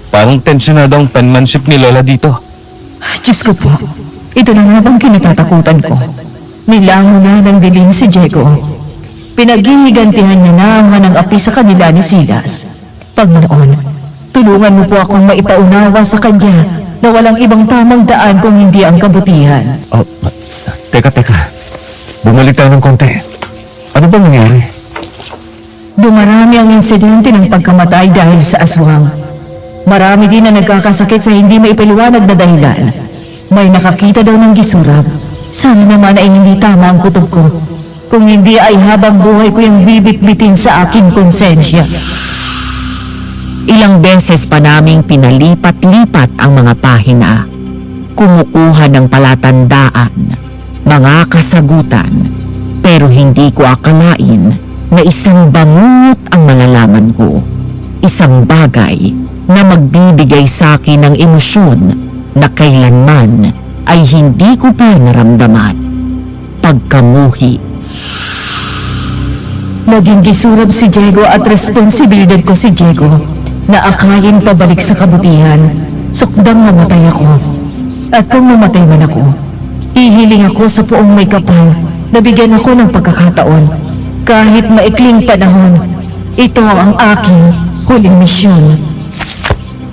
parang tensyonado ang penmanship ni Lola dito. Diyos ko po, ito na nga bang kinatatakutan ko? Nilango na ng dilim si Diego. Pinaghihigantihan niya na ang hanang api sa kanila ni Silas. Panginoon, tulungan mo po akong maipaunawa sa kanya na walang ibang tamang daan kung hindi ang kabutihan. Oh, teka. Bumalik tayo ng konti. Ano bang nangyari? Dumarami ang insidente ng pagkamatay dahil sa aswang. Marami din na nagkakasakit sa hindi maipaliwanag na dahilan. May nakakita daw ng gisurab. Sana naman ay hindi tama ang kutob ko. Kung hindi ay habang buhay ko yung bibit-bitin sa aking konsensya. Ilang beses pa naming pinalipat-lipat ang mga pahina. Kumukuha ng palatandaan, mga kasagutan, pero hindi ko akalain na isang bangungot ang malalaman ko. Isang bagay na magbibigay sa akin ng emosyon na kailanman ay hindi ko pa naramdaman. Pagkamuhi. Naging gisurab si Diego at responsibilidad ko si Diego na akayin pabalik sa kabutihan. Sukdang mamatay ako. At kung mamatay man ako, hihiling ako sa puong may kapal na bigyan ako ng pagkakataon. Kahit maikling panahon, ito ang aking huling misyon.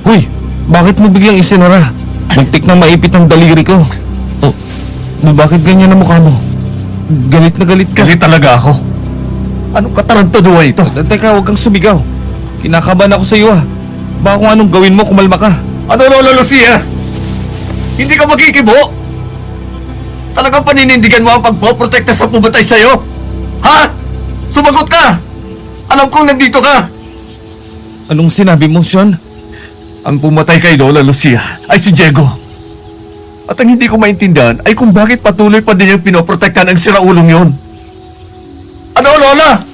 Uy, bakit mo biglang isinara? Muntik nang maipit ang daliri ko. Oh, bakit ganyan ang mukha mo? Galit na galit ka. Galit talaga ako. Anong katarantaduhan ito? Teka, huwag kang sumigaw. Kinakabahan ako sa iyo ah. Baka kung anong gawin mo, kumalma ka. Ano, Lola Lucia? Hindi ka magkikibo? Talagang paninindigan mo ang pagpoprotekta sa pumatay sa'yo? Ha? Sumagot ka! Alam kong nandito ka! Anong sinabi mo, Sean? Ang pumatay kay Lola Lucia ay si Diego. At ang hindi ko maintindihan ay kung bakit patuloy pa din yung pinoprotektahan ng siraulong yon. Ano, Lola?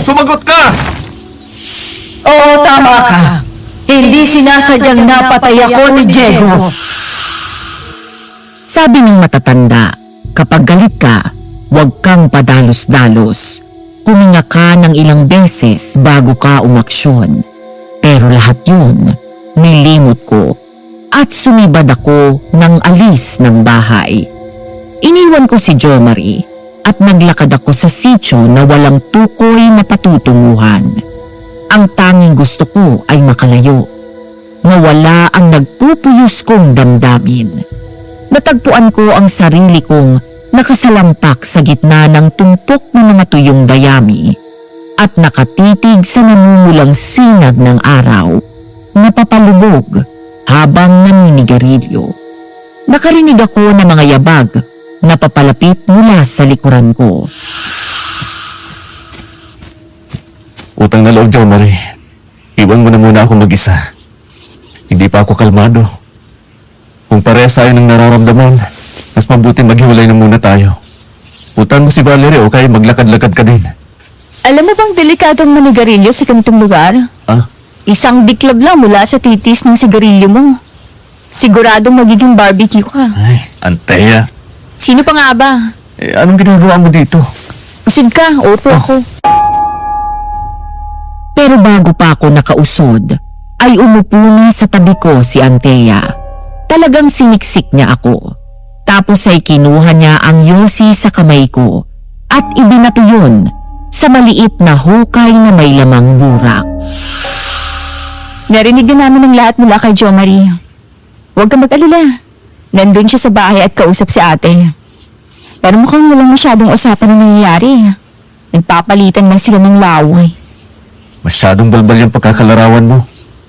Sumagot ka! Oo, tama ka. Hindi sinasadyang napatay ako ni Diego. Sabi ng matatanda, kapag galit ka, huwag kang padalos-dalos. Huminga ka ng ilang beses bago ka umaksyon. Pero lahat yun, nilimot ko at sumibad ako ng alis ng bahay. Iniwan ko si Jo Marie at naglakad ako sa sitio na walang tukoy na patutunguhan. Ang tanging gusto ko ay makalayo. Mawala ang nagpupuyos kong damdamin. Natagpuan ko ang sarili kong nakasalampak sa gitna ng tumpok ng mga tuyong dayami at nakatitig sa namumulang sinag ng araw na papalubog habang naninigarilyo. Nakarinig ako ng mga yabag na papalapit mula sa likuran ko. Utang na loob, Jomari. Iwan mo na muna ako mag-isa. Hindi pa ako kalmado. Kung parehas tayo ng nararamdaman, mas mabuti maghiwalay na muna tayo. Putan mo si Valerie o kaya maglakad-lakad ka din. Alam mo bang delikadong manigarilyo sa ganitong lugar? Ah? Isang diklab lang mula sa titis ng sigarilyo mo. Siguradong magiging barbecue ka. Ay, Antea. Sino pa nga ba? Anong ginagawa mo dito? Usod ka, opo ako. Pero bago pa ako nakausod, ay umupo na sa tabi ko si Antea. Talagang siniksik niya ako. Tapos ay kinuha niya ang yosi sa kamay ko at ibinato yun sa maliit na hukay na may lamang burak. Narinig na namin ang lahat mula kay Jo Marie. Huwag kang mag-alala. Nandun siya sa bahay at kausap si ate. Pero mukhang walang masyadong usapan na nangyayari. Nagpapalitan lang sila ng laway. Masyadong balbal yung pagkakalarawan mo.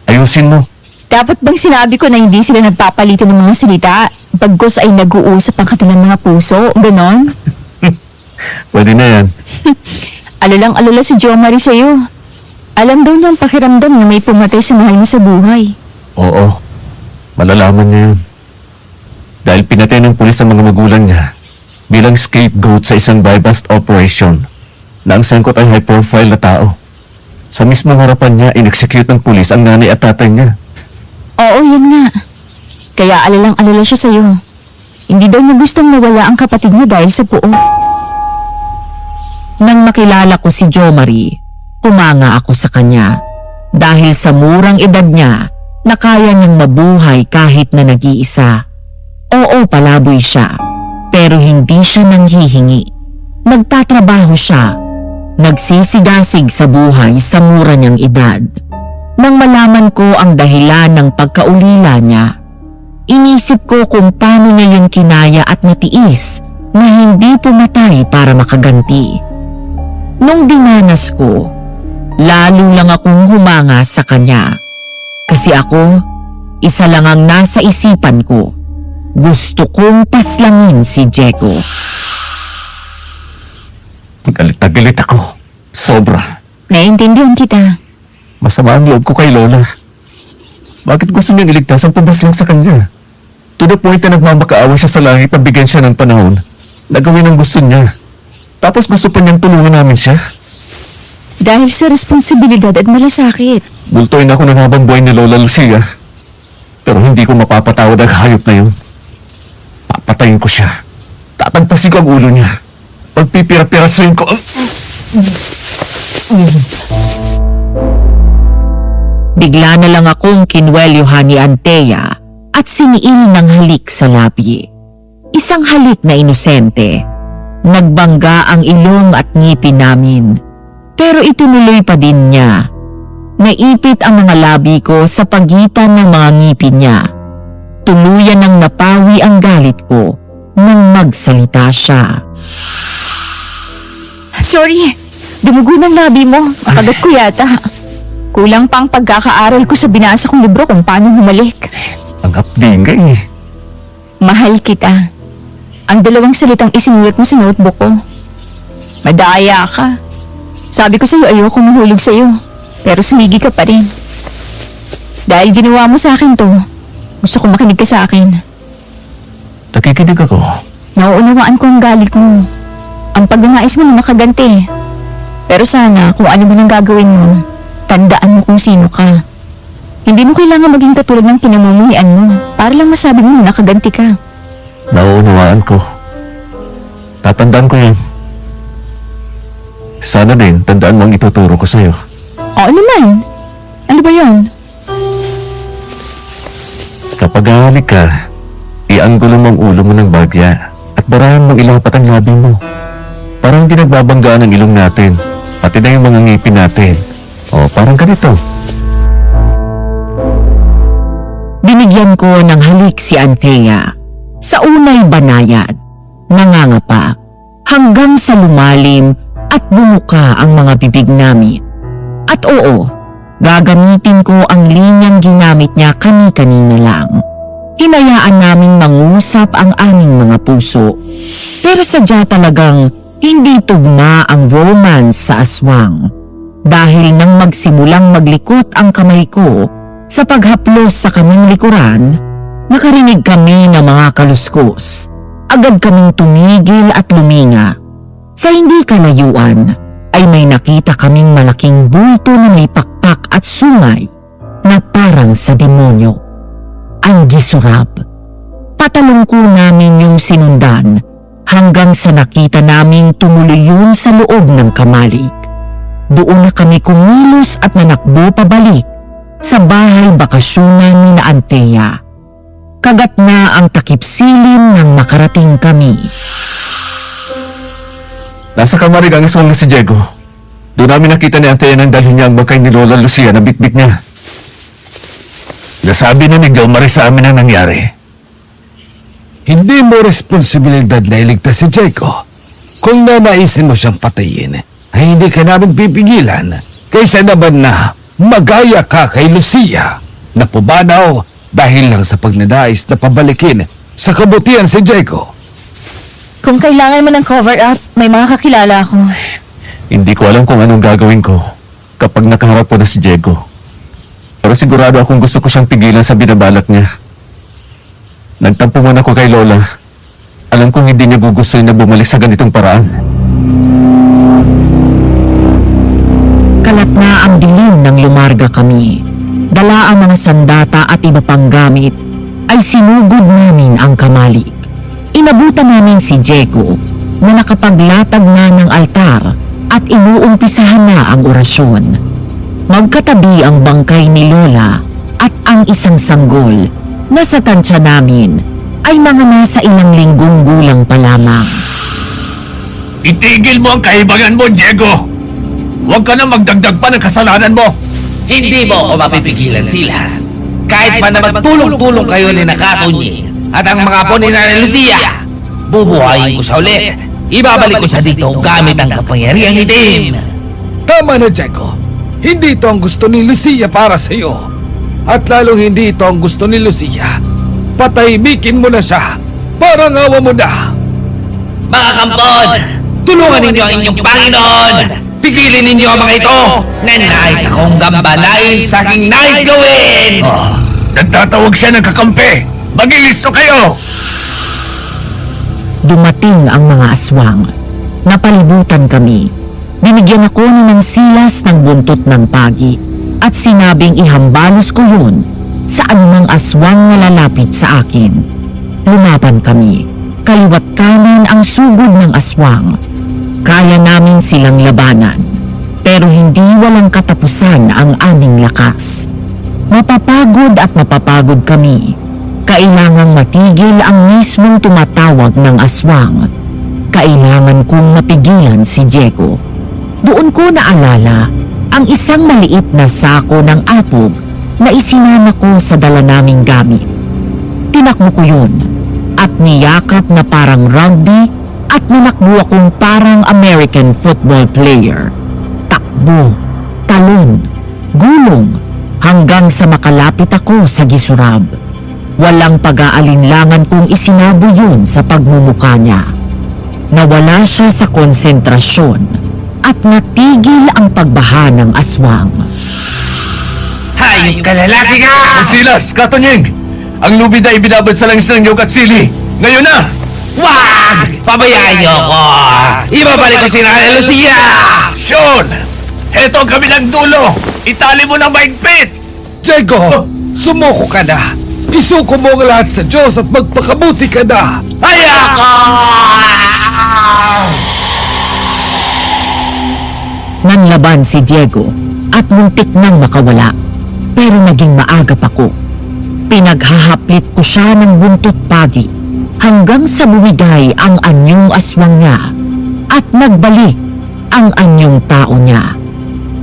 Ayusin mo. Dapat bang sinabi ko na hindi sila nagpapalitan ng mga salita? Bagkus ay nag-uusap ang kanilang mga puso, ganon? Pwede na yan. Alalang-alala si Jo Marie sa'yo. Alam daw niya ang pakiramdam na may pumatay sa mahal mo sa buhay. Oo. Malalaman niya yun. Dahil pinatay ng pulis ang mga magulang niya bilang scapegoat sa isang buy-bust operation na ang sangkot ay high-profile na tao. Sa mismong harapan niya, in-execute ng pulis ang nanay at tatay niya. Oo, yun nga. Kaya alalang-alala siya sa'yo. Hindi daw niya gustong mawala ang kapatid niya dahil sa puo. Nang makilala ko si Jo Marie, humanga ako sa kanya. Dahil sa murang edad niya, na kaya niyang mabuhay kahit na nag-iisa. Oo, palaboy siya, pero hindi siya nanghihingi. Nagtatrabaho siya, nagsisigasig sa buhay sa mura niyang edad. Nang malaman ko ang dahilan ng pagkaulila niya, inisip ko kung paano niya yun kinaya at natiis na hindi pumatay para makaganti. Nung dinanas ko, lalo lang akong humanga sa kanya. Kasi ako, isa lang ang nasa isipan ko. Gusto kong paslangin si Diego. Galit na galit ako. Sobra. Naiintindihan kita. Masama ang loob ko kay Lola. Bakit gusto niyang iligtas ang pabaslang sa kanya? To the point na nagmamakaawa siya sa langit na bigyan siya ng panahon na gawin ang gusto niya. Tapos gusto pa niyang tulungan namin siya. Dahil sa responsibilidad at malasakit. Bultoy na ako ng habang buhay ni Lola Lucia. Pero hindi ko mapapatawad ang hayop na yun. Papatayin ko siya. Tatagpasin ko ang ulo niya. Pagpipira-pirasuin ko ang... Bigla na lang akong kinwelyohan ni Antea at siniil ng halik sa labi. Isang halik na inosente. Nagbangga ang ilong at ngipin namin. Pero ituloy pa din niya. Naipit ang mga labi ko sa pagitan ng mga ngipin niya. Tuluyan ng napawi ang galit ko nang magsalita siya. Sorry, dumugo ng labi mo. Makagat ko yata. Kulang pang pagkakaaral ko sa binasa kong libro kung paano humalik. Ang hapdingay eh. Mahal kita. Ang dalawang salitang isinulat mo sa notebook ko. Madaya ka. Sabi ko sa'yo ayoko mahulog sa'yo. Pero sumigi ka pa rin. Dahil ginawa mo sa akin to, gusto ko makinig ka sa akin. Nakikinig ako. Nauunawaan ko ang galit mo. Ang pagnanais mo na makaganti. Pero sana kung ano man ang gagawin mo, tandaan mo kung sino ka. Hindi mo kailangan maging katulad ng kinamumuhian mo para lang masabi mo na nakaganti ka. Nauunawaan ko. Tatandaan ko yan. Sana din, tandaan mo ang ituturo ko sa'yo. Oo naman. Ano ba yun? Kapag hahalik ka, ianggulo mo ang ulo mo ng bagya at barahan mong ilapat ang labi mo. Parang di nagbabanggaan ang ilong natin. Pati na yung mga ngipin natin. O, parang ganito. Binigyan ko ng halik si Anthea. Sa unay banayad, nangangapa, hanggang sa lumalim at bumuka ang mga bibig namin. At oo, gagamitin ko ang linyang ginamit niya kani-kanina lang. Hinayaan naming mangusap ang aming mga puso. Pero sadya talagang hindi tugma ang romance sa aswang. Dahil nang magsimulang maglikot ang kamay ko sa paghaplos sa kanyang likuran, nakarinig kami ng mga kaluskos. Agad kaming tumigil at luminga. Sa hindi kalayuan ay may nakita kaming malaking bulto na may pakpak at sungay na parang sa demonyo. Ang gisurab. Patalungko namin yung sinundan hanggang sa nakita naming tumuloy yun sa loob ng kamalig. Doon na kami kumilos at nanakbo pabalik sa bahay bakasyonan ni na Anthea. Kagat na ang takip silim nang makarating kami. Nasa kamarig ang aswang na si Diego. Doon namin nakita ni Anthea nang dalhin niya ang bangkay ni Lola Lucia na bitbit niya. Nasabi na ni Gilmar sa amin ang nangyari. Hindi mo responsibilidad na iligtas si Diego. Kung nanaisin mo siyang patayin, ay hindi ka namin pipigilan. Kaysa naman na magaya ka kay Lucia na pumanaw dahil lang sa pagnanais na pabalikin sa kabutihan si Diego. Kung kailangan mo ng cover-up, may mga kakilala ako. Hindi ko alam kung anong gagawin ko kapag nakaharap ko na si Diego. Pero sigurado akong gusto ko siyang pigilan sa binabalak niya. Nagtampo man ako kay Lola. Alam kong hindi niya gugustuhin na bumalik sa ganitong paraan. Kalat na ang dilim nang lumarga kami. Dala ang mga sandata at iba pang gamit ay sinugod namin ang kamalig. Inabutan namin si Diego na nakapaglatag na ng altar at inuumpisahan na ang orasyon. Magkatabi ang bangkay ni Lola at ang isang sanggol na sa tansya namin ay mga nasa ilang linggong gulang pa lamang. Itigil mo ang kahibangan mo, Diego! Huwag ka na magdagdag pa ng kasalanan mo! Hindi mo ako mapipigilan, Silas. Kahit pa na magtulong-tulong kayo ni Nakatunying at ang mga apo ni Nanay Lucia, bubuhayin ko siya ulit. Ibabalik ko siya dito gamit ang kapangyarihang itim. Tama na, Diego. Hindi ito ang gusto ni Lucia para sa iyo. At lalong hindi ito ang gusto ni Lucia. Patahimikin mo na siya. Parang awa mo na. Mga kampon, tulungan ninyo ang inyong Panginoon. Pigilin ninyo ang mga ito na nais akong gambalain sa aking nais gawin. Nagtatawag siya ng kakampi! Magilisto kayo! Dumating ang mga aswang. Napalibutan kami. Binigyan ako ni Mang Silas ng buntot ng pagi at sinabing ihambalos ko yun sa anumang aswang na lalapit sa akin. Lumaban kami. Kaliwat kanan ang sugod ng aswang. Kaya namin silang labanan. Pero hindi walang katapusan ang aming lakas. Mapapagod at mapapagod kami. Kailangang matigil ang mismong tumatawag ng aswang. Kailangan kong mapigilan si Diego. Doon ko naalala ang isang maliit na sako ng apog na isinama ko sa dala naming gamit. Tinakbo ko yun at niyakap na parang rugby at nanakbo akong parang American football player. Takbo, talon, gulong hanggang sa makalapit ako sa gisurab. Walang pag-aalinlangan kung isinabo yun sa pagmumuka niya. Nawala siya sa konsentrasyon at natigil ang pagbaha ng aswang. Hayop ka lalaki ka! Silas, Katonyeng! Ang lubid na ibinabad sa langis ng niyog at sili! Ngayon na! Wag! Pabayaan niyo ako! Ibabalik ko si Nanay Lucia! Sean! Heto ang kabilang dulo! Itali mo ng maigpit! Diego, sumuko ka na. Isuko mo ang lahat sa Diyos at magpakabuti ka na. Ayoko! Nanlaban si Diego at muntik nang makawala. Pero naging maagap ako. Pinaghahaplit ko siya ng buntot pagi hanggang sa bumigay ang anyong aswang niya. at nagbalik ang anyong tao niya.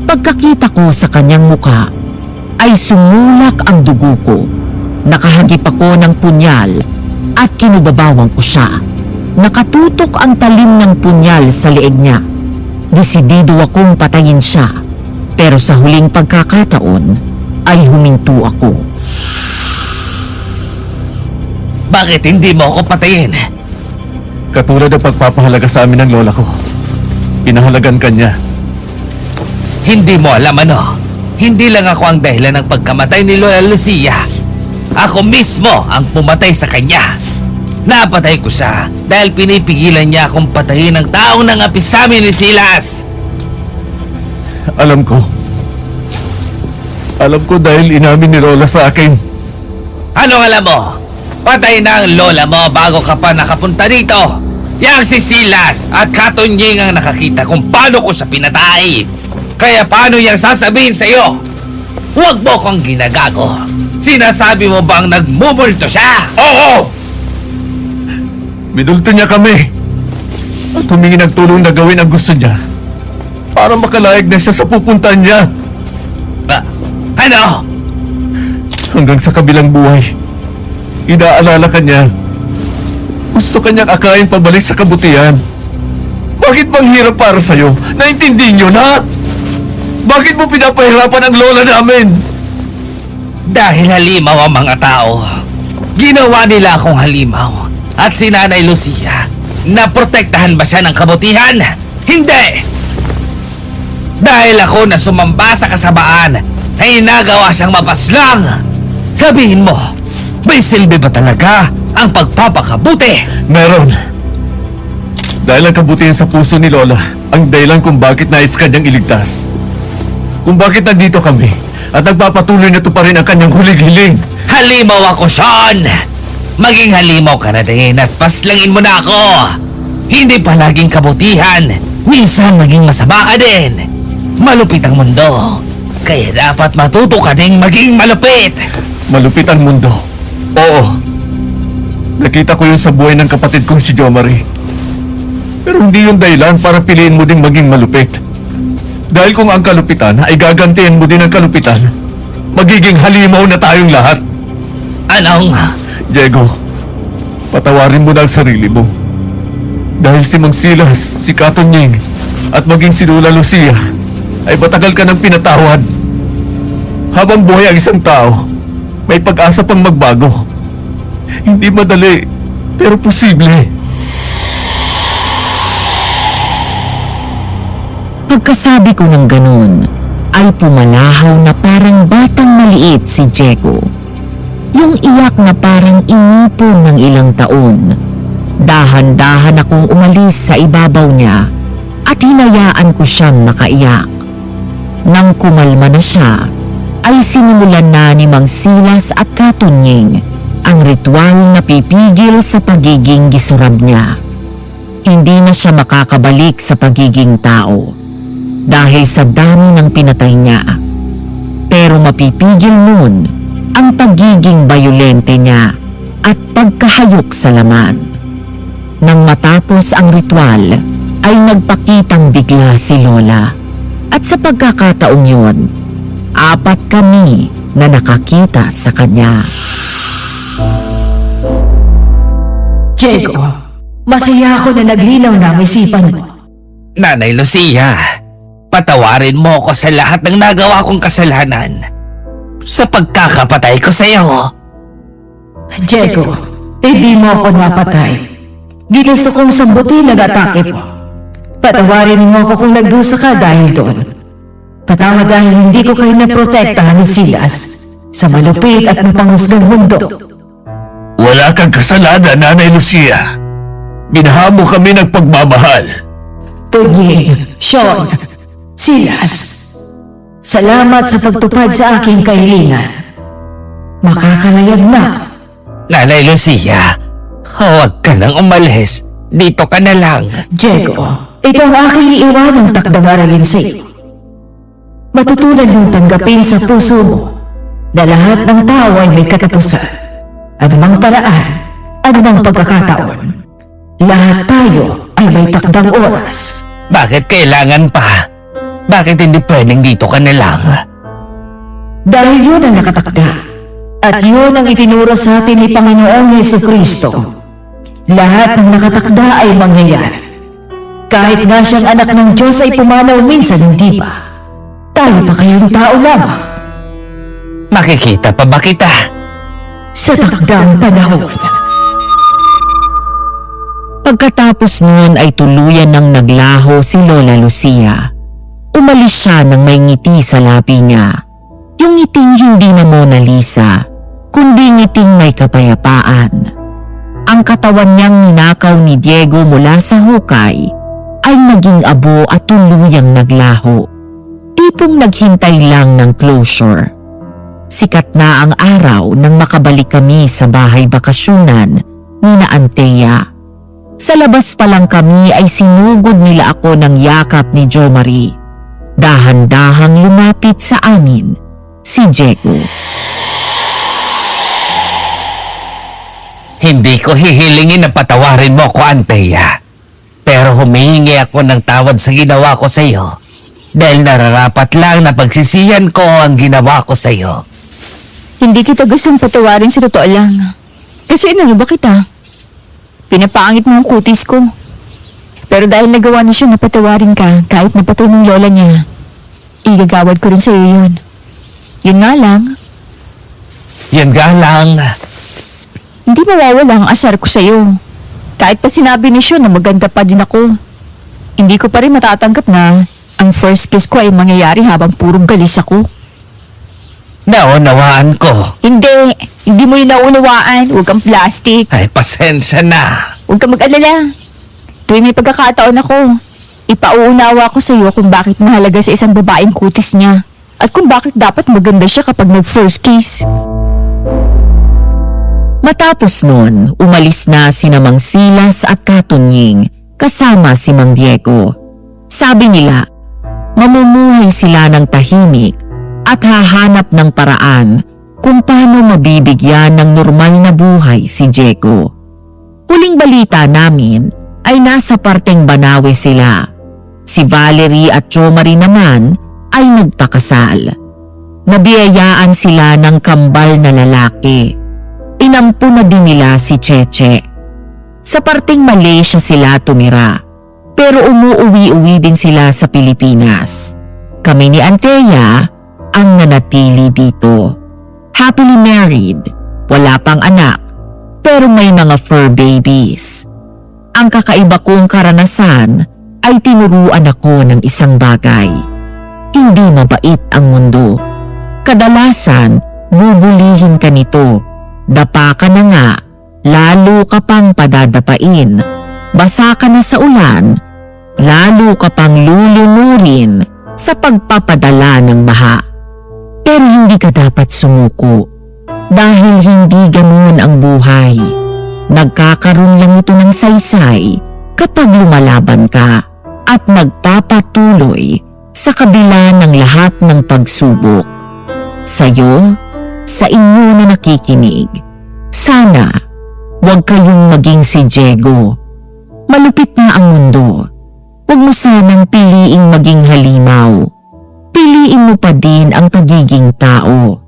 Pagkakita ko sa kanyang muka, ay sumulak ang dugo ko. Nakahagip ako ng punyal at kinubabawang ko siya. Nakatutok ang talim ng punyal sa leeg niya. Desidido akong patayin siya, pero sa huling pagkakataon ay huminto ako. Bakit hindi mo ako patayin? Katulad ng pagpapahalaga sa amin ng lola ko. Pinahalagan ka niya. Hindi mo alam ano. Hindi lang ako ang dahilan ng pagkamatay ni Lola Lucia. Ako mismo ang pumatay sa kanya. Napatay ko siya dahil pinipigilan niya akong patayin ng taong nangapi sa amin ni Silas. Alam ko. Alam ko dahil inamin ni Lola sa akin. Anong alam mo? Patay na ang lola mo bago ka pa nakapunta dito. Yang si Silas at Katunying ang nakakita kung paano ko siya pinatay. Kaya paano niyang sasabihin sa iyo? Huwag mo kong ginagago. Sinasabi mo bang nagmumulto siya? Oo! Minulto niya kami. At humingi ng tulong na gawin ang gusto niya. Para makalayag na siya sa pupuntahan niya. Ano? Hanggang sa kabilang buhay. Inaalala ka niya. Gusto kanyang akayin pabalik sa kabutihan. Bakit bang hirap para sa'yo? Naintindihin niyo na? Bakit mo pinapahirapan ang lola namin? Dahil halimaw ang mga tao. Ginawa nila akong halimaw. At si Nanay Lucia, naprotektahan ba siya ng kabutihan? Hindi! Dahil ako na sumamba sa kasamaan, ay nagawa siyang mapaslang. Sabihin mo, may silbi ba talaga ang pagpapakabuti? Meron. Dahil ang kabutihan sa puso ni Lola, ang dahilan kung bakit nais kanyang iligtas. Kung bakit nandito kami at nagpapatuloy na tuparin ang kanyang huling hiling. Halimaw ako, Sean! Maging halimaw ka na din at paslangin mo na ako! Hindi palaging kabutihan, minsan maging masama ka din. Malupit ang mundo, kaya dapat matuto ka ding maging malupit. Malupit ang mundo. Oo. Nakita ko yun sa buhay ng kapatid kong si Jo Marie. Pero hindi yung dahilan para piliin mo ding maging malupit. Dahil kung ang kalupitan ay gagantihan mo din ang kalupitan, magiging halimaw na tayong lahat. Anong? Diego, patawarin mo na ang sarili mo. Dahil si Mang Silas, si Katunying, at maging si Lola Lucia ay matagal ka nang pinatawad. Habang buhay ang isang tao, may pag-asa pang magbago. Hindi madali, pero posible. Pagkasabi ko ng ganun, ay pumalahaw na parang batang maliit si Diego. Yung iyak na parang inipon ng ilang taon. Dahan-dahan akong umalis sa ibabaw niya at hinayaan ko siyang makaiyak. Nang kumalma na siya, ay sinimulan na ni Mang Silas at Katunying ang ritual na pipigil sa pagiging gisurab niya. Hindi na siya makakabalik sa pagiging tao dahil sa dami ng pinatay niya. Pero mapipigil nun ang pagiging bayolente niya at pagkahayok sa laman. Nang matapos ang ritual, ay nagpakitang bigla si Lola. At sa pagkakataong yun, 4 kami na nakakita sa kanya. Diego, masaya ako na naglinaw na ang isipan mo. Nanay Lucia, patawarin mo ako sa lahat ng nagawa kong kasalanan sa pagkakapatay ko sa iyo. Diego, hindi mo ako napatay. Ginusto kong sambutin ang atake mo. Patawarin mo ako kung nagdusa ka dahil doon. Patawad dahil hindi ko kayo naprotektahan ni Silas sa malupit at mapanghusgang mundo. Wala kang kasalanan, Nanay Lucia. Binahamo kami ng pagmamahal. Tunying, Sean, Silas, salamat sa pagtupad sa aking kahilingan. Makakalayag na ako. Nanay Lucia, huwag ka nang umalis. Dito ka na lang. Diego, ito ang aking iiwanang takdang aralin sa iyo. Matutunan mong tanggapin sa puso mo na lahat ng tao ay may katapusan. Anumang paraan, anumang pagkakataon, lahat tayo ay ay may takdang oras. Bakit kailangan pa? Bakit hindi pwedeng dito ka na lang? Dahil yun ang nakatakda. At yun ang itinuro sa atin ni Panginoong Jesucristo. Lahat ng nakatakda ay mangyayari. Kahit nga siyang anak ng Diyos ay pumanaw minsan, hindi pa. Tayo pa kayong tao lamang. Makikita pa ba kita? Sa takdang panahon. Pagkatapos noon ay tuluyan nang naglaho si Lola Lucia. Umalis siya nang may ngiti sa labi niya. Yung ngiting hindi na Mona Lisa, kundi ngiting may kapayapaan. Ang katawan niyang ninakaw ni Diego mula sa hukay ay naging abo at tuluyang naglaho. Tipong naghintay lang ng closure. Sikat na ang araw nang makabalik kami sa bahay bakasyunan ni na Antea. Sa labas pa lang kami ay sinugod nila ako ng yakap ni Jo Marie. Dahan-dahang lumapit sa amin si Diego. Hindi ko hihilingin na patawarin mo ako, Antea. Pero humihingi ako ng tawad sa ginawa ko sa iyo. Dahil nararapat lang na pagsisihan ko ang ginawa ko sa iyo. Hindi kita gustong patawarin sa totoo lang. Kasi inano ba kita? Pinapangit mo ang kutis ko. Pero dahil nagawa na siya na patawarin ka kahit napatay ng lola niya, igagawad ko rin sa'yo yun. Yun nga lang, Yan nga lang. hindi mawawala ang asar ko sa'yo. Kahit pa sinabi ni Sean na maganda pa din ako, hindi ko pa rin matatanggap na ang first kiss ko ay mangyayari habang puro galis ako. Naunawaan ko. Hindi mo yun naunawaan. Huwag kang plastic. Ay, pasensya na. Huwag kang mag-alala. Tuwing may pagkakataon ako, ipauunawa ko sa iyo kung bakit mahalaga sa isang babaeng kutis niya at kung bakit dapat maganda siya kapag nag-first kiss. Matapos nun, umalis na sina Mang Silas at Katunying kasama si Mang Diego. Sabi nila, mamumuhay sila ng tahimik at hahanap ng paraan kung paano mabibigyan ng normal na buhay si Diego. Huling balita namin ay nasa parteng Banawe sila. Si Valerie at Jo Marie naman ay nagpakasal. Nabiyayaan sila ng kambal na lalaki. Inampo na din nila si Cheche. Sa parteng Malaysia sila tumira, pero umuuwi-uwi din sila sa Pilipinas. Kami ni Antea ang nanatili dito. Happily married, wala pang anak, pero may mga fur babies. Ang kakaiba kong karanasan ay tinuruan ako ng isang bagay. Hindi mabait ang mundo. Kadalasan, bubulihin ka nito. Dapa ka na nga, lalo ka pang padadapain. Basa ka na sa ulan, lalo ka pang lulunurin sa pagpapadala ng baha. Pero hindi ka dapat sumuko dahil hindi ganoon ang buhay. Nagkakaroon lang ito ng saysay kapag lumalaban ka at magpapatuloy sa kabila ng lahat ng pagsubok. Sa'yo, sa inyo na nakikinig, sana huwag kayong maging si Diego. Malupit na ang mundo. Huwag mo sanang piliing maging halimaw. Piliin mo pa din ang pagiging tao.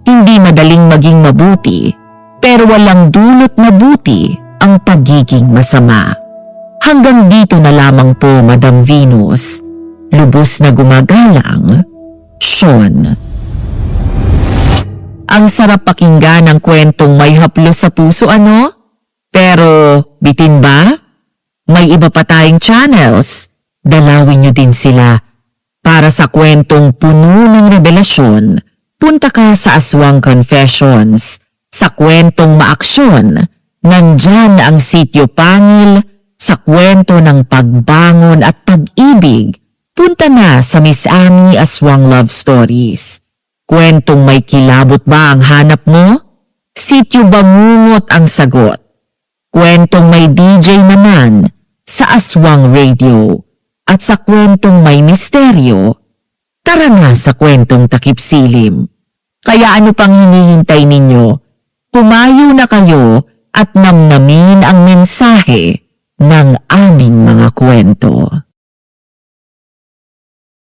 Hindi madaling maging mabuti, pero walang dulot na buti ang pagiging masama. Hanggang dito na lamang po, Madam Venus. Lubos na gumagalang, Sean. Ang sarap pakinggan ng kwentong may haplos sa puso, ano? Pero bitin ba? May iba pa tayong channels. Dalawin niyo din sila. Para sa kwentong puno ng revelasyon, punta ka sa Aswang Confessions. Sa kwentong maaksyon, nandyan ang Sitio Pangil. Sa kwento ng pagbangon at pag-ibig, punta na sa Miss Ami Aswang Love Stories. Kwentong may kilabot ba ang hanap mo? Sityo Bangungot ang sagot. Kwentong may DJ naman sa Aswang Radio. At sa kwentong may misteryo, tara na sa kwentong takip silim. Kaya ano pang hinihintay ninyo? Pumayo na kayo at namnamin ang mensahe ng aming mga kwento.